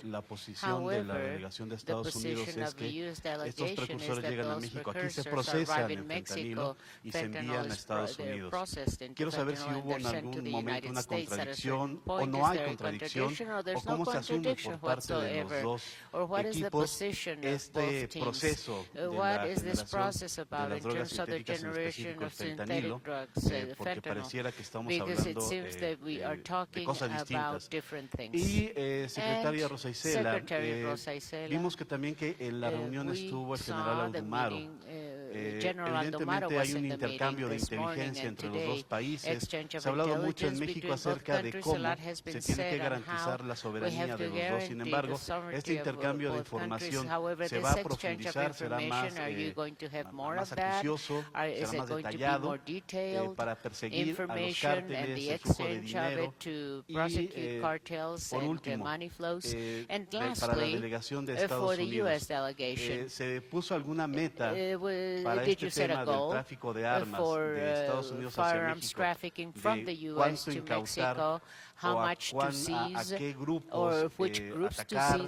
[SPEAKER 11] la posición de la delegación de Estados Unidos es que estos precursores llegan a México, aquí se procesan en fentanilo y se envían a Estados Unidos. Quiero saber si hubo en algún momento una contradicción o no hay contradicción o cómo se asume por parte de los dos equipos este proceso de la generación de las drogas sintéticas, en específico el fentanilo, porque pareciera que estamos hablando de cosas distintas. Y secretaria Rosa Isela, vimos que también que en la reunión estuvo el general Aldumaro. Evidentemente hay un intercambio de inteligencia entre los dos países. Se ha hablado mucho en México acerca de cómo se tiene que garantizar la soberanía de los dos. Sin embargo, este intercambio de información se va a profundizar, será más acucioso, será más detallado para perseguir a los cárteles, el flujo de dinero y, por último, para la delegación de Estados Unidos, ¿se puso alguna meta para este tema del tráfico de armas de Estados Unidos hacia México, de cuánto incautar o a qué grupos atacar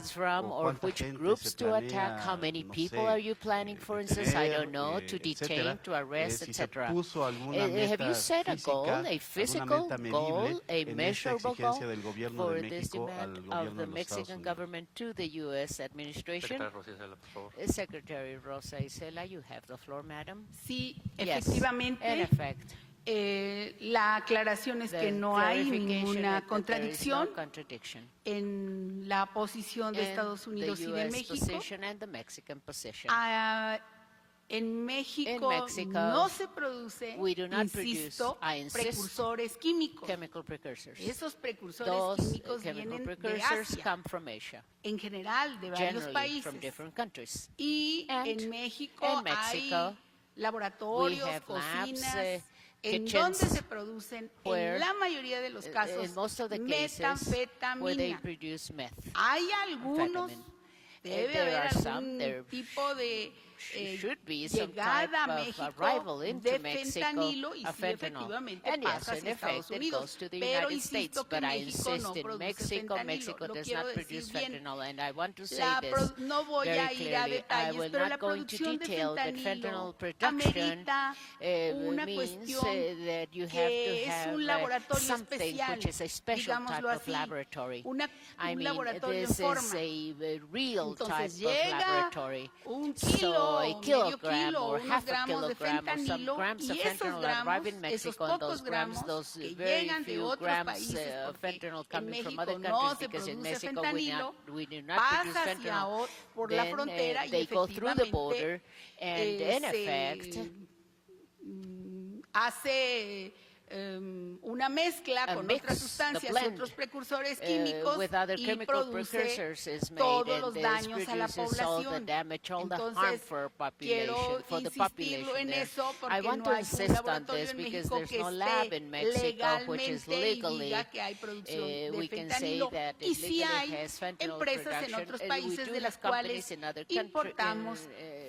[SPEAKER 11] o cuánta gente se planea, etcétera, si se puso alguna meta física, alguna meta medible en esta exigencia del gobierno de México al gobierno de los Estados Unidos.
[SPEAKER 9] Secretary Rosa Isela, you have the floor, madam.
[SPEAKER 5] Sí,
[SPEAKER 9] Yes,
[SPEAKER 5] efectivamente.
[SPEAKER 9] in effect.
[SPEAKER 5] La aclaración es que no hay ninguna contradicción
[SPEAKER 9] contradiction
[SPEAKER 5] en la posición de Estados Unidos y de México. En México no se produce, insisto, precursores químicos. Esos precursores químicos vienen de Asia, en general de varios países. Y en México hay laboratorios, cocinas, en donde se producen, en la mayoría de los casos, metanfetamina. Hay algunos, debe haber algún tipo de llegada a México de fentanilo y sí, efectivamente pasa hacia Estados Unidos, pero insisto que México no produce fentanilo. Lo quiero decir bien. No voy a ir a detalles, pero la producción de fentanilo amerita una cuestión que es un laboratorio especial, digámoslo así, un laboratorio en forma. Entonces llega un kilo, medio kilo, unos gramos de fentanilo, y esos gramos, esos pocos gramos que llegan de otros países, porque en México no se produce fentanilo, pasa por la frontera y efectivamente se hace una mezcla con otras sustancias y otros precursores químicos y produce todos los daños a la población. Entonces, quiero insistirlo en eso porque no hay un laboratorio en México que esté legalmente y diga que hay producción de fentanilo. Y sí hay empresas en otros países de las cuales importamos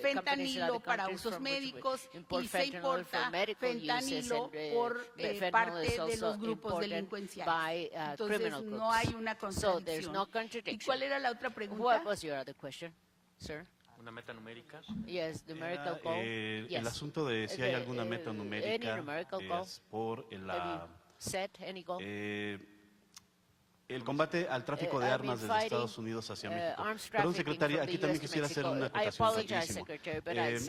[SPEAKER 5] fentanilo para usos médicos y se importa fentanilo por parte de los grupos delincuenciales. Entonces no hay una contradicción. ¿Y cuál era la otra pregunta?
[SPEAKER 9] What was your other question, sir?
[SPEAKER 8] ¿Una meta numérica?
[SPEAKER 9] Yes, numerical goal.
[SPEAKER 11] El asunto de si hay alguna meta numérica por la...
[SPEAKER 9] Set any goal?
[SPEAKER 11] El combate al tráfico de armas desde Estados Unidos hacia México. Perdón, secretaria, aquí también quisiera hacer una acotación rapidísimo.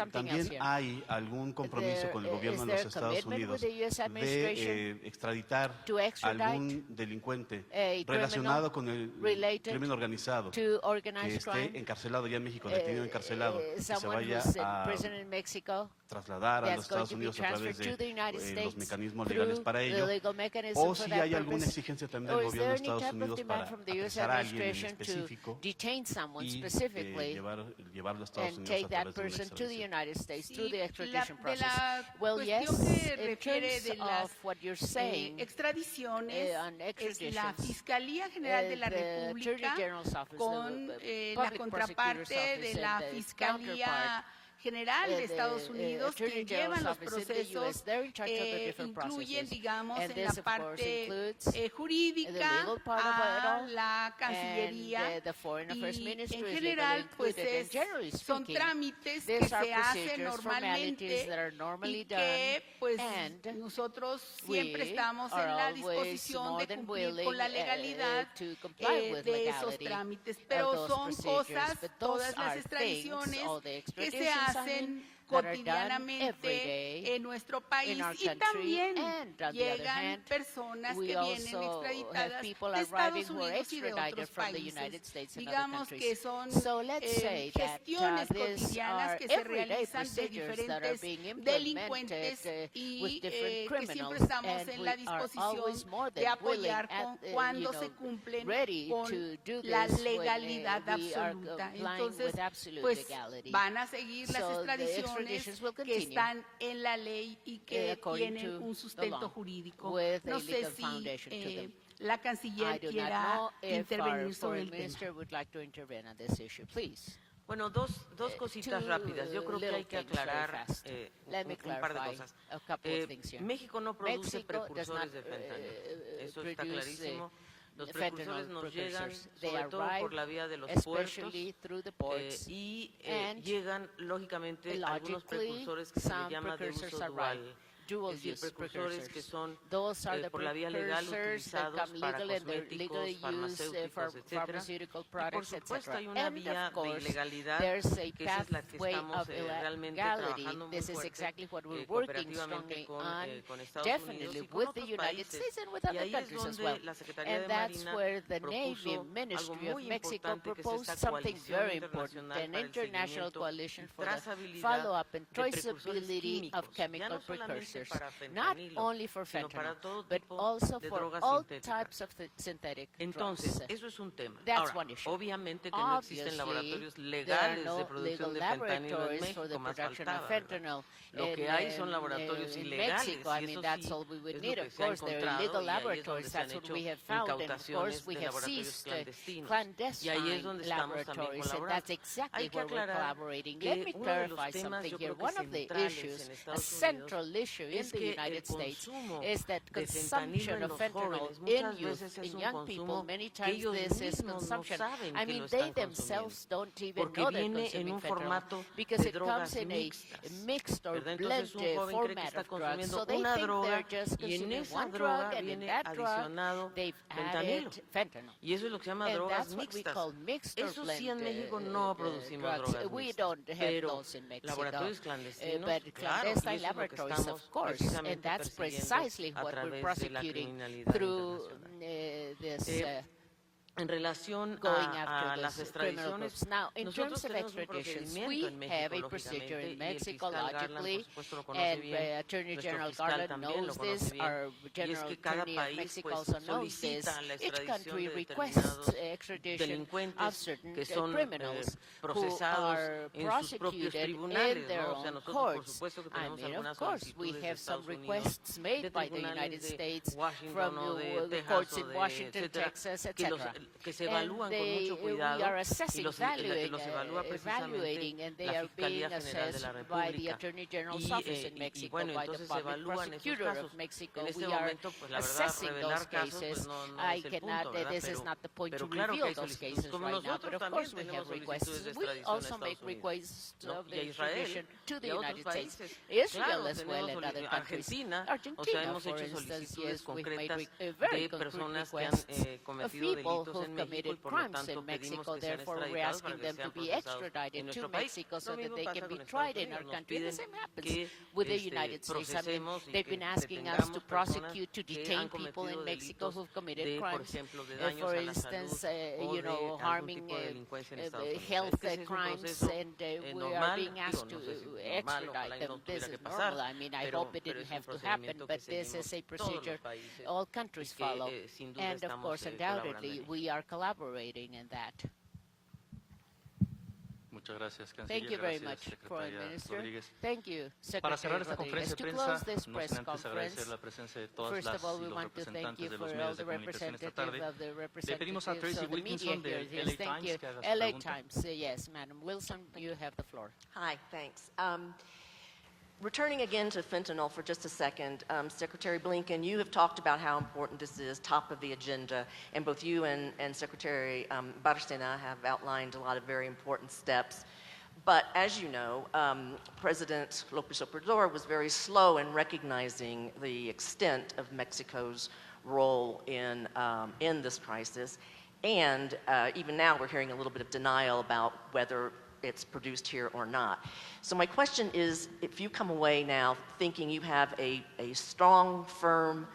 [SPEAKER 11] También hay algún compromiso con el gobierno de los Estados Unidos de extraditar a algún delincuente relacionado con el crimen organizado que esté encarcelado ya en México, detenido encarcelado, que se vaya a trasladar a los Estados Unidos a través de los mecanismos legales para ello, o si hay alguna exigencia también del gobierno de Estados Unidos para apresar a alguien en específico y llevarlo a Estados Unidos a través de una extradición.
[SPEAKER 5] De la cuestión que refiere de las extradiciones, es la Fiscalía General de la República con la contraparte de la Fiscalía General de Estados Unidos, que llevan los procesos, incluyen, digamos, en la parte jurídica a la Cancillería, y en general, pues son trámites que se hacen normalmente y que, pues, nosotros siempre estamos en la disposición de cumplir con la legalidad de esos trámites, pero son cosas, todas las extradiciones que se hacen cotidianamente en nuestro país, y también llegan personas que vienen extraditadas de Estados Unidos y de otros países. Digamos que son gestiones cotidianas que se realizan de diferentes delincuentes y que siempre estamos en la disposición de apoyar cuando se cumplen con la legalidad absoluta. Entonces, pues van a seguir las extradiciones que están en la ley y que tienen un sustento jurídico. No sé si la canciller quiera intervenir sobre el tema.
[SPEAKER 10] Bueno, dos cositas rápidas. Yo creo que hay que aclarar un par de cosas. México no produce precursores de fentanilo. Eso está clarísimo. Los precursores nos llegan sobre todo por la vía de los puertos y llegan, lógicamente, algunos precursores que se le llama de uso dual. Es decir, precursores que son por la vía legal utilizados para cosméticos, farmacéuticos, etc. Y por supuesto hay una vía de ilegalidad, que esa es la que estamos realmente trabajando muy fuerte cooperativamente con Estados Unidos y con otros países. Y ahí es donde la Secretaría de Marina propuso algo muy importante, que es esta coalición internacional para el seguimiento y trazabilidad de precursores químicos, ya no solamente para fentanilo, sino para todo tipo de drogas sintéticas. Entonces, eso es un tema. Ahora, obviamente que no existen laboratorios legales de producción de fentanilo en México, más faltaba, ¿verdad? Lo que hay son laboratorios ilegales, y eso sí es lo que se ha encontrado, y ahí es donde se han hecho incautaciones de laboratorios clandestinos. Y ahí es donde estamos también colaborando. Hay que aclarar que uno de los temas, yo creo que centrales en Estados Unidos, es que el consumo de fentanilo en los jóvenes muchas veces es un consumo que ellos mismos no saben que lo están consumiendo, porque viene en un formato de drogas mixtas, ¿verdad? Entonces un joven cree que está consumiendo una droga y en esa droga viene adicionado fentanilo, y eso es lo que se llama drogas mixtas. Eso sí, en México no producimos drogas mixtas, pero laboratorios clandestinos, claro, y eso es lo que estamos precisamente persiguiendo a través de la criminalidad internacional. En relación a las extradiciones, nosotros tenemos un procedimiento en México, lógicamente, y el fiscal Garland, por supuesto, lo conoce bien, nuestro fiscal también lo conoce bien, y es que cada país pues, solicita la extradición de determinados delincuentes que son procesados en sus propios tribunales, ¿no? O sea, nosotros, por supuesto, que tenemos algunas solicitudes de Estados Unidos, de tribunales de Washington o de Texas o de etcétera, que que se evalúan con mucho cuidado y los evalúa precisamente la Fiscalía General de la República. Y bueno, entonces se evalúan esos casos. En este momento, pues la verdad, revelar casos pues no es el punto, ¿verdad? Pero claro que hay solicitudes. Como nosotros también tenemos solicitudes de extradición a Estados Unidos, ¿no? Y a Israel y a otros países. Claro, tenemos Argentina, o sea, hemos hecho solicitudes concretas de personas que han cometido delitos en México y por lo tanto pedimos que sean extraditados para que sean procesados en nuestro país. Lo mismo pasa con Estados Unidos, nos piden que procesemos y que detengamos personas que han cometido delitos de, por ejemplo, de daños a la salud o de algún tipo de delincuencia en Estados Unidos. Este es un proceso normal, digo, no sé si normal, ojalá y no tuviera que pasar, pero es un procedimiento que seguimos todos los países y que sin duda estamos colaborando en ello.
[SPEAKER 8] Muchas gracias,
[SPEAKER 9] Thank you
[SPEAKER 8] canciller.
[SPEAKER 9] very
[SPEAKER 8] Gracias,
[SPEAKER 9] much, Foreign
[SPEAKER 8] secretaria
[SPEAKER 9] Minister.
[SPEAKER 8] Rodríguez.
[SPEAKER 9] Thank you,
[SPEAKER 8] Para cerrar
[SPEAKER 9] Secretary
[SPEAKER 8] esta
[SPEAKER 9] Rodriguez.
[SPEAKER 8] conferencia de
[SPEAKER 9] To
[SPEAKER 8] prensa,
[SPEAKER 9] close this
[SPEAKER 8] no
[SPEAKER 9] press
[SPEAKER 8] sin antes
[SPEAKER 9] conference,
[SPEAKER 8] agradecer la presencia de todas
[SPEAKER 9] first
[SPEAKER 8] las
[SPEAKER 9] of all,
[SPEAKER 8] y
[SPEAKER 9] we
[SPEAKER 8] los
[SPEAKER 9] want to thank
[SPEAKER 8] representantes
[SPEAKER 9] you
[SPEAKER 8] de
[SPEAKER 9] for
[SPEAKER 8] los
[SPEAKER 9] all
[SPEAKER 8] medios
[SPEAKER 9] the
[SPEAKER 8] de comunicación esta
[SPEAKER 9] representatives
[SPEAKER 8] tarde.
[SPEAKER 9] of the
[SPEAKER 8] Le pedimos a
[SPEAKER 9] representatives
[SPEAKER 8] Tracy
[SPEAKER 9] of the media
[SPEAKER 8] Wilkinson
[SPEAKER 9] here.
[SPEAKER 8] de
[SPEAKER 9] Yes,
[SPEAKER 8] LA
[SPEAKER 9] thank you.
[SPEAKER 8] Times que haga su
[SPEAKER 9] LA
[SPEAKER 8] pregunta.
[SPEAKER 9] Times, yes, Madam Wilson, you have the floor.
[SPEAKER 13] Hi, thanks. Returning again to fentanyl for just a second, Secretary Blinken, you have talked about how important this is, top of the agenda, and both you and Secretary Barcena have outlined a lot of very important steps. But as you know, President López Obrador was very slow in recognizing the extent of Mexico's role in this crisis. And even now we're hearing a little bit of denial about whether it's produced here or not. So my question is, if you come away now thinking you have a strong, firm,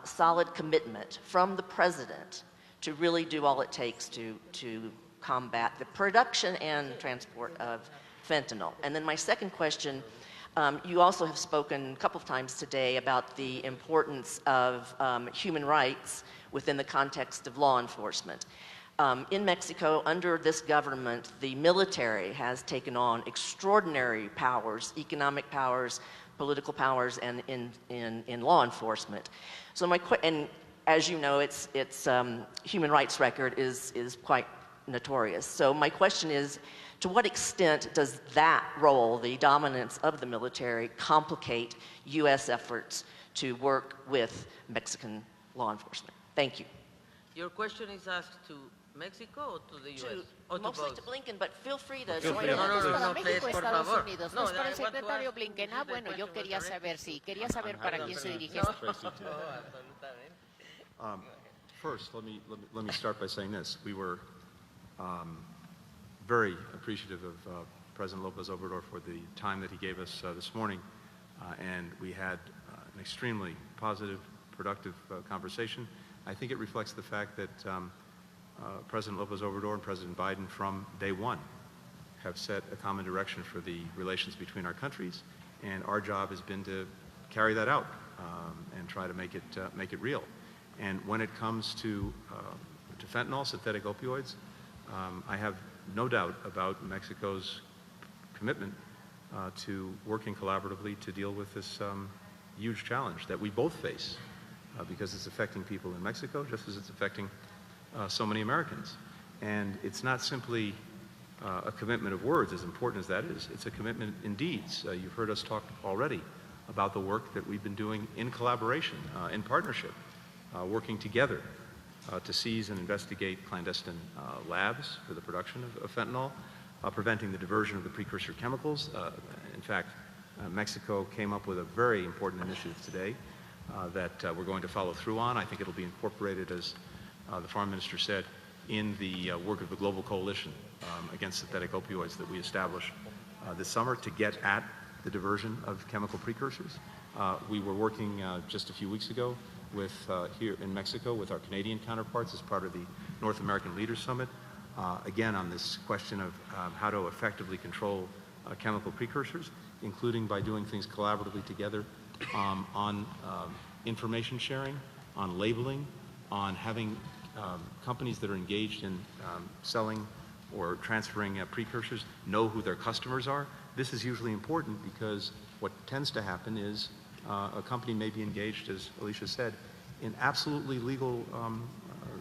[SPEAKER 13] solid commitment from the President to really do all it takes to combat the production and transport of fentanyl. And then my second question, you also have spoken a couple of times today about the importance of human rights within the context of law enforcement. In Mexico, under this government, the military has taken on extraordinary powers, economic powers, political powers, and in law enforcement. So and as you know, its human rights record is quite notorious. So my question is, to what extent does that role, the dominance of the military, complicate U.S. efforts to work with Mexican law enforcement? Thank you.
[SPEAKER 10] Your question is asked to Mexico or to the U.S.?
[SPEAKER 13] Mostly
[SPEAKER 10] both?
[SPEAKER 13] to Blinken, but feel free to
[SPEAKER 10] Feel
[SPEAKER 13] join
[SPEAKER 10] free.
[SPEAKER 13] us.
[SPEAKER 10] No,
[SPEAKER 9] México,
[SPEAKER 10] please, por
[SPEAKER 9] Estados
[SPEAKER 10] favor.
[SPEAKER 9] Unidos.
[SPEAKER 10] No,
[SPEAKER 9] No es para el
[SPEAKER 10] I want to
[SPEAKER 9] secretario
[SPEAKER 10] ask-
[SPEAKER 9] Blinken.
[SPEAKER 10] this is the
[SPEAKER 9] Bueno, yo
[SPEAKER 10] question
[SPEAKER 9] quería
[SPEAKER 10] was
[SPEAKER 9] saber,
[SPEAKER 10] directed
[SPEAKER 9] sí, quería saber para quién se dirige.
[SPEAKER 4] First, let me start by saying this. We were very appreciative of President López Obrador for the time that he gave us this morning, and we had an extremely positive, productive conversation. I think it reflects the fact that President López Obrador and President Biden from day one have set a common direction for the relations between our countries, and our job has been to carry that out and try to make it real. And when it comes to fentanyl, synthetic opioids, I have no doubt about Mexico's commitment to working collaboratively to deal with this huge challenge that we both face because it's affecting people in Mexico just as it's affecting so many Americans. And it's not simply a commitment of words, as important as that is. It's a commitment in deeds. You've heard us talk already about the work that we've been doing in collaboration, in partnership, working together to seize and investigate clandestine labs for the production of fentanyl, preventing the diversion of the precursor chemicals. In fact, Mexico came up with a very important initiative today that we're going to follow through on. I think it'll be incorporated, as the Foreign Minister said, in the work of the Global Coalition against synthetic opioids that we established this summer to get at the diversion of chemical precursors. We were working just a few weeks ago with here in Mexico with our Canadian counterparts as part of the North American Leaders Summit, again on this question of how to effectively control chemical precursors, including by doing things collaboratively together on information sharing, on labeling, on having companies that are engaged in selling or transferring precursors know who their customers are. This is hugely important because what tends to happen is a company may be engaged, as Alicia said, in absolutely legal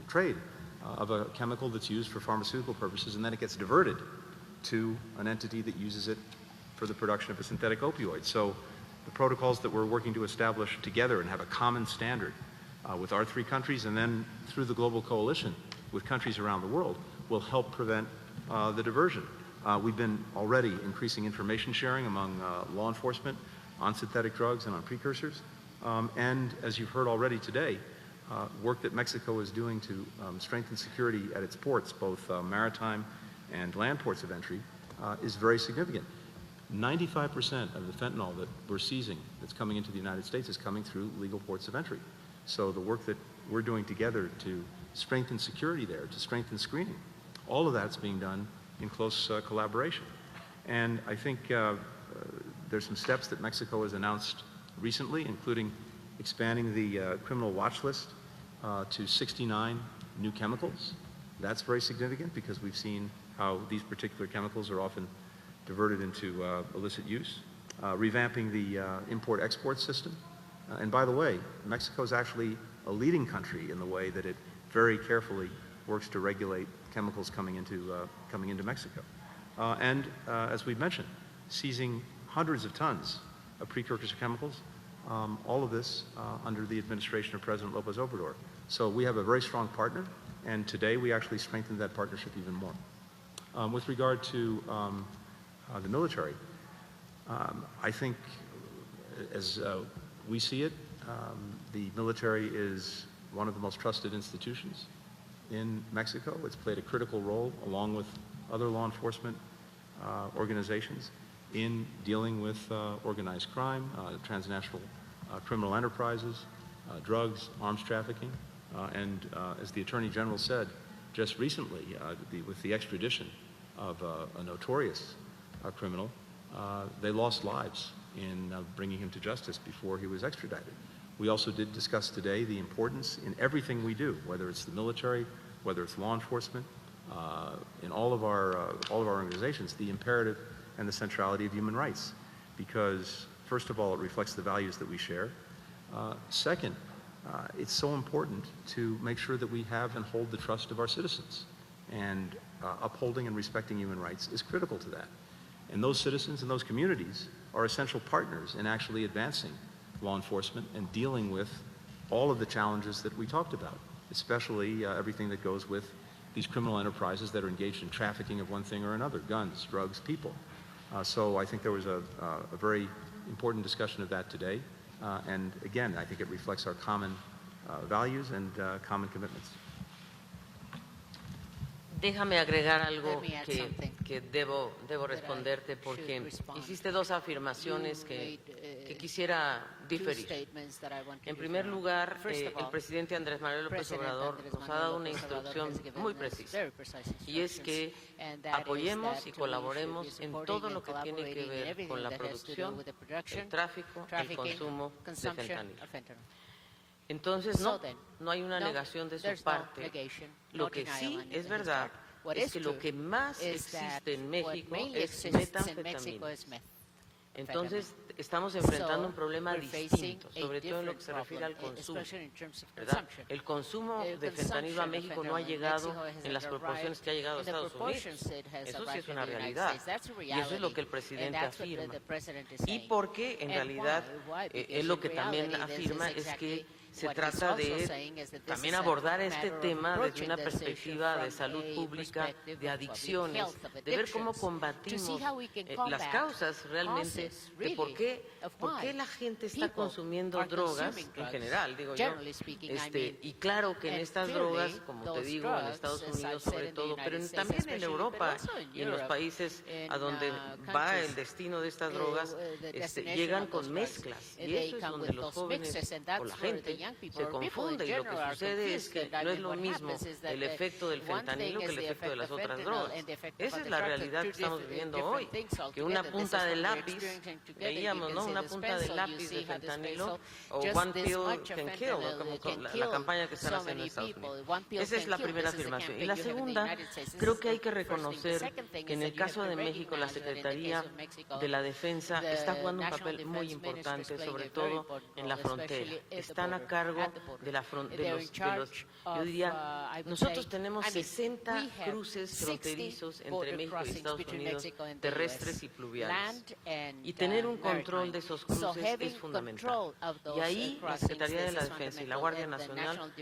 [SPEAKER 4] trade of a chemical that's used for pharmaceutical purposes, and then it gets diverted to an entity that uses it for the production of a synthetic opioid. So the protocols that we're working to establish together and have a common standard with our 3 countries, and then through the global coalition with countries around the world, will help prevent the diversion. We've been already increasing information sharing among law enforcement on synthetic drugs and on precursors. And as you've heard already today, work that Mexico is doing to strengthen security at its ports, both maritime and land ports of entry, is very significant. 95% of the fentanyl that we're seizing that's coming into the United States is coming through legal ports of entry. So the work that we're doing together to strengthen security there, to strengthen screening, all of that's being done in close collaboration. And I think there's some steps that Mexico has announced recently, including expanding the criminal watch list to 69 new chemicals. That's very significant because we've seen how these particular chemicals are often diverted into illicit use. Revamping the import-export system. And by the way, Mexico is actually a leading country in the way that it very carefully works to regulate chemicals coming into Mexico. And as we've mentioned, seizing hundreds of tons of precursor chemicals, all of this under the administration of President Lopez Obrador. So we have a very strong partner, and today we actually strengthened that partnership even more. With regard to the military, I think as we see it, the military is one of the most trusted institutions in Mexico. It's played a critical role, along with other law enforcement organizations, in dealing with organized crime, transnational criminal enterprises, drugs, arms trafficking, and as the Attorney General said just recently, with the extradition of a notorious criminal, they lost lives in bringing him to justice before he was extradited. We also did discuss today the importance in everything we do, whether it's the military, whether it's law enforcement, in all of our organizations, the imperative and the centrality of human rights, because first of all, it reflects the values that we share. Second, it's so important to make sure that we have and hold the trust of our citizens, and upholding and respecting human rights is critical to that. And those citizens and those communities are essential partners in actually advancing law enforcement and dealing with all of the challenges that we talked about, especially everything that goes with these criminal enterprises that are engaged in trafficking of one thing or another, guns, drugs, people. So I think there was a very important discussion of that today. And again, I think it reflects our common values and common commitments.
[SPEAKER 10] Déjame agregar algo que debo responderte, porque hiciste 2 afirmaciones que quisiera diferir. En primer lugar, el presidente Andrés Manuel López Obrador nos ha dado una instrucción muy precisa, y es que apoyemos y colaboremos en todo lo que tiene que ver con la producción, el tráfico, el consumo de fentanilo. Entonces, no hay una negación de su parte. Lo que sí es verdad es que lo que más existe en México es metanfetamina. Entonces, estamos enfrentando un problema distinto, sobre todo en lo que se refiere al consumo, ¿verdad? El consumo de fentanilo a México no ha llegado en las proporciones que ha llegado a Estados Unidos. Eso sí es una realidad, y eso es lo que el presidente afirma. Y porque, en realidad, él lo que también afirma es que se trata de también abordar este tema desde una perspectiva de salud pública, de adicciones, de ver cómo combatimos las causas realmente de por qué la gente está consumiendo drogas en general, digo yo. Y claro que en estas drogas, como te digo, en Estados Unidos sobre todo, pero también en Europa y en los países a donde va el destino de estas drogas, llegan con mezclas, y eso es donde los jóvenes o la gente se confunde, y lo que sucede es que no es lo mismo el efecto del fentanilo que el efecto de las otras drogas. Esa es la realidad que estamos viviendo hoy, que una punta de lápiz, veíamos, ¿no? Una punta de lápiz de fentanilo, o one pill can kill, ¿no? Como la campaña que están haciendo en Estados Unidos. Esa es la primera afirmación. Y la segunda, creo que hay que reconocer que en el caso de México la Secretaría de la Defensa está jugando un papel muy importante, sobre todo en la frontera. Están a cargo de yo diría, nosotros tenemos 60 cruces fronterizos entre México y Estados Unidos, terrestres y pluviales. Y tener un control de esos cruces es fundamental. Y ahí la Secretaría de la Defensa y la Guardia Nacional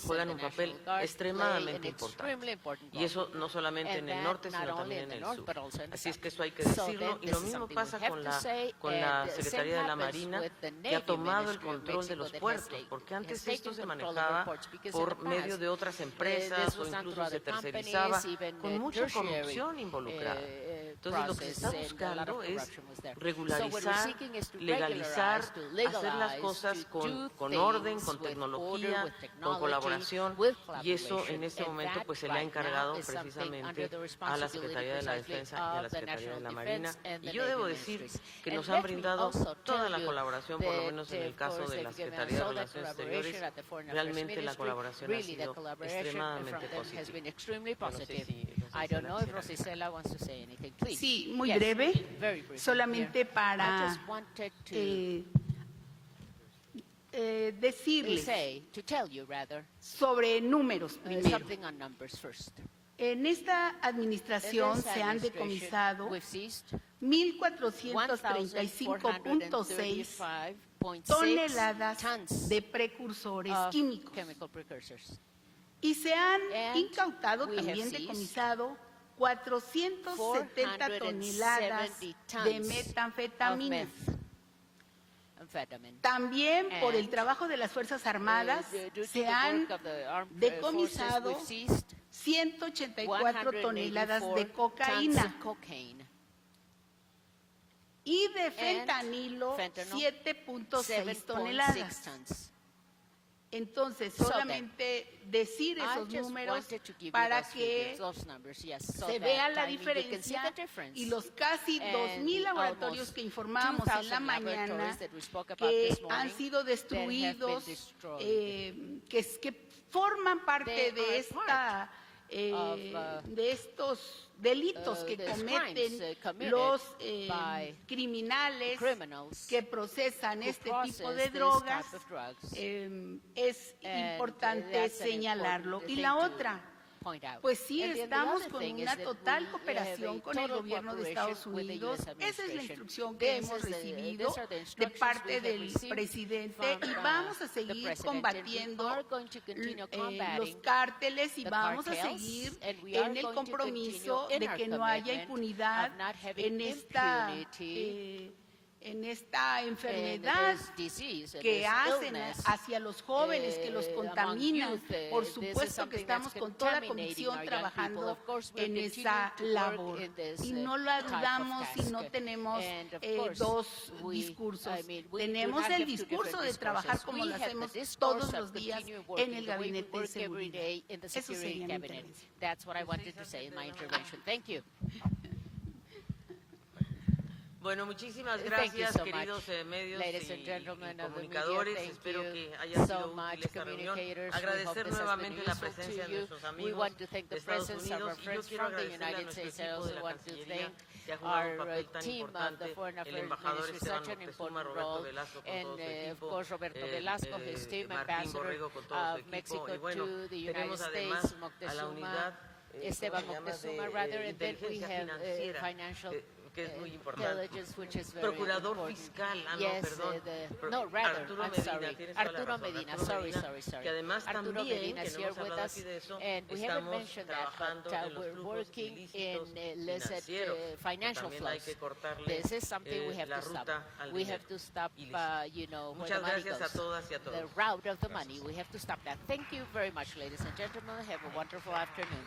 [SPEAKER 10] juegan un papel extremadamente importante. Y eso no solamente en el norte, sino también en el sur. Así es que eso hay que decirlo. Y lo mismo pasa con la Secretaría de la Marina, que ha tomado el control de los puertos, porque antes esto se manejaba por medio de otras empresas o incluso se tercerizaba, con mucha corrupción involucrada. Entonces lo que se está buscando es regularizar, legalizar, hacer las cosas con orden, con tecnología, con colaboración, y eso en este momento pues se le ha encargado precisamente a la Secretaría de la Defensa y a la Secretaría de la Marina. Y yo debo decir que nos han brindado toda la colaboración, por lo menos en el caso de la Secretaría de Relaciones Exteriores. Realmente la colaboración ha sido extremadamente positiva.
[SPEAKER 5] Sí, muy breve, solamente para decirles sobre números primero. En esta administración se han decomisado 1.435.6 toneladas de precursores químicos. Y se han incautado, también decomisado, 470 toneladas de metanfetamina. También por el trabajo de las Fuerzas Armadas se han decomisado 184 toneladas de cocaína y de fentanilo 7.6 toneladas. Entonces, solamente decir esos números para que se vea la diferencia, y los casi 2,000 laboratorios que informamos en la mañana que han sido destruidos, que forman parte de estos delitos que cometen los criminales que procesan este tipo de drogas, es importante señalarlo. Y la otra, pues sí, estamos con una total cooperación con el gobierno de Estados Unidos. Esa es la instrucción que hemos recibido de parte del presidente, y vamos a seguir combatiendo los cárteles, y vamos a seguir en el compromiso de que no haya impunidad en esta enfermedad que hacen hacia los jóvenes, que los contaminan. Por supuesto que estamos con toda la comisión trabajando en esa labor, y no la dudamos y no tenemos dos discursos. Tenemos el discurso de trabajar como lo hacemos todos los días en el Gabinete de Seguridad. Eso sería mi intervención.
[SPEAKER 10] Bueno, muchísimas gracias, queridos medios y comunicadores. Espero que haya sido útil esta reunión. Agradecer nuevamente la presencia de nuestros amigos de Estados Unidos, y yo quiero agradecerle a nuestro equipo de la Cancillería, que ha jugado un papel tan importante, el embajador Esteban Moctezuma, Roberto Velasco con todo su equipo, Martín Borrego con todo su equipo, y bueno, tenemos además a la unidad
[SPEAKER 9] Esteban Moctezuma,
[SPEAKER 10] de inteligencia financiera, que es muy importante. Procurador fiscal, Arturo Medina, que además también, que no hemos hablado aquí de eso, estamos trabajando en los flujos ilícitos financieros, también hay que cortarle la ruta al dinero ilícito. Muchas gracias a todas y a todos.
[SPEAKER 9] Thank you very much, ladies and gentlemen. Have a wonderful afternoon.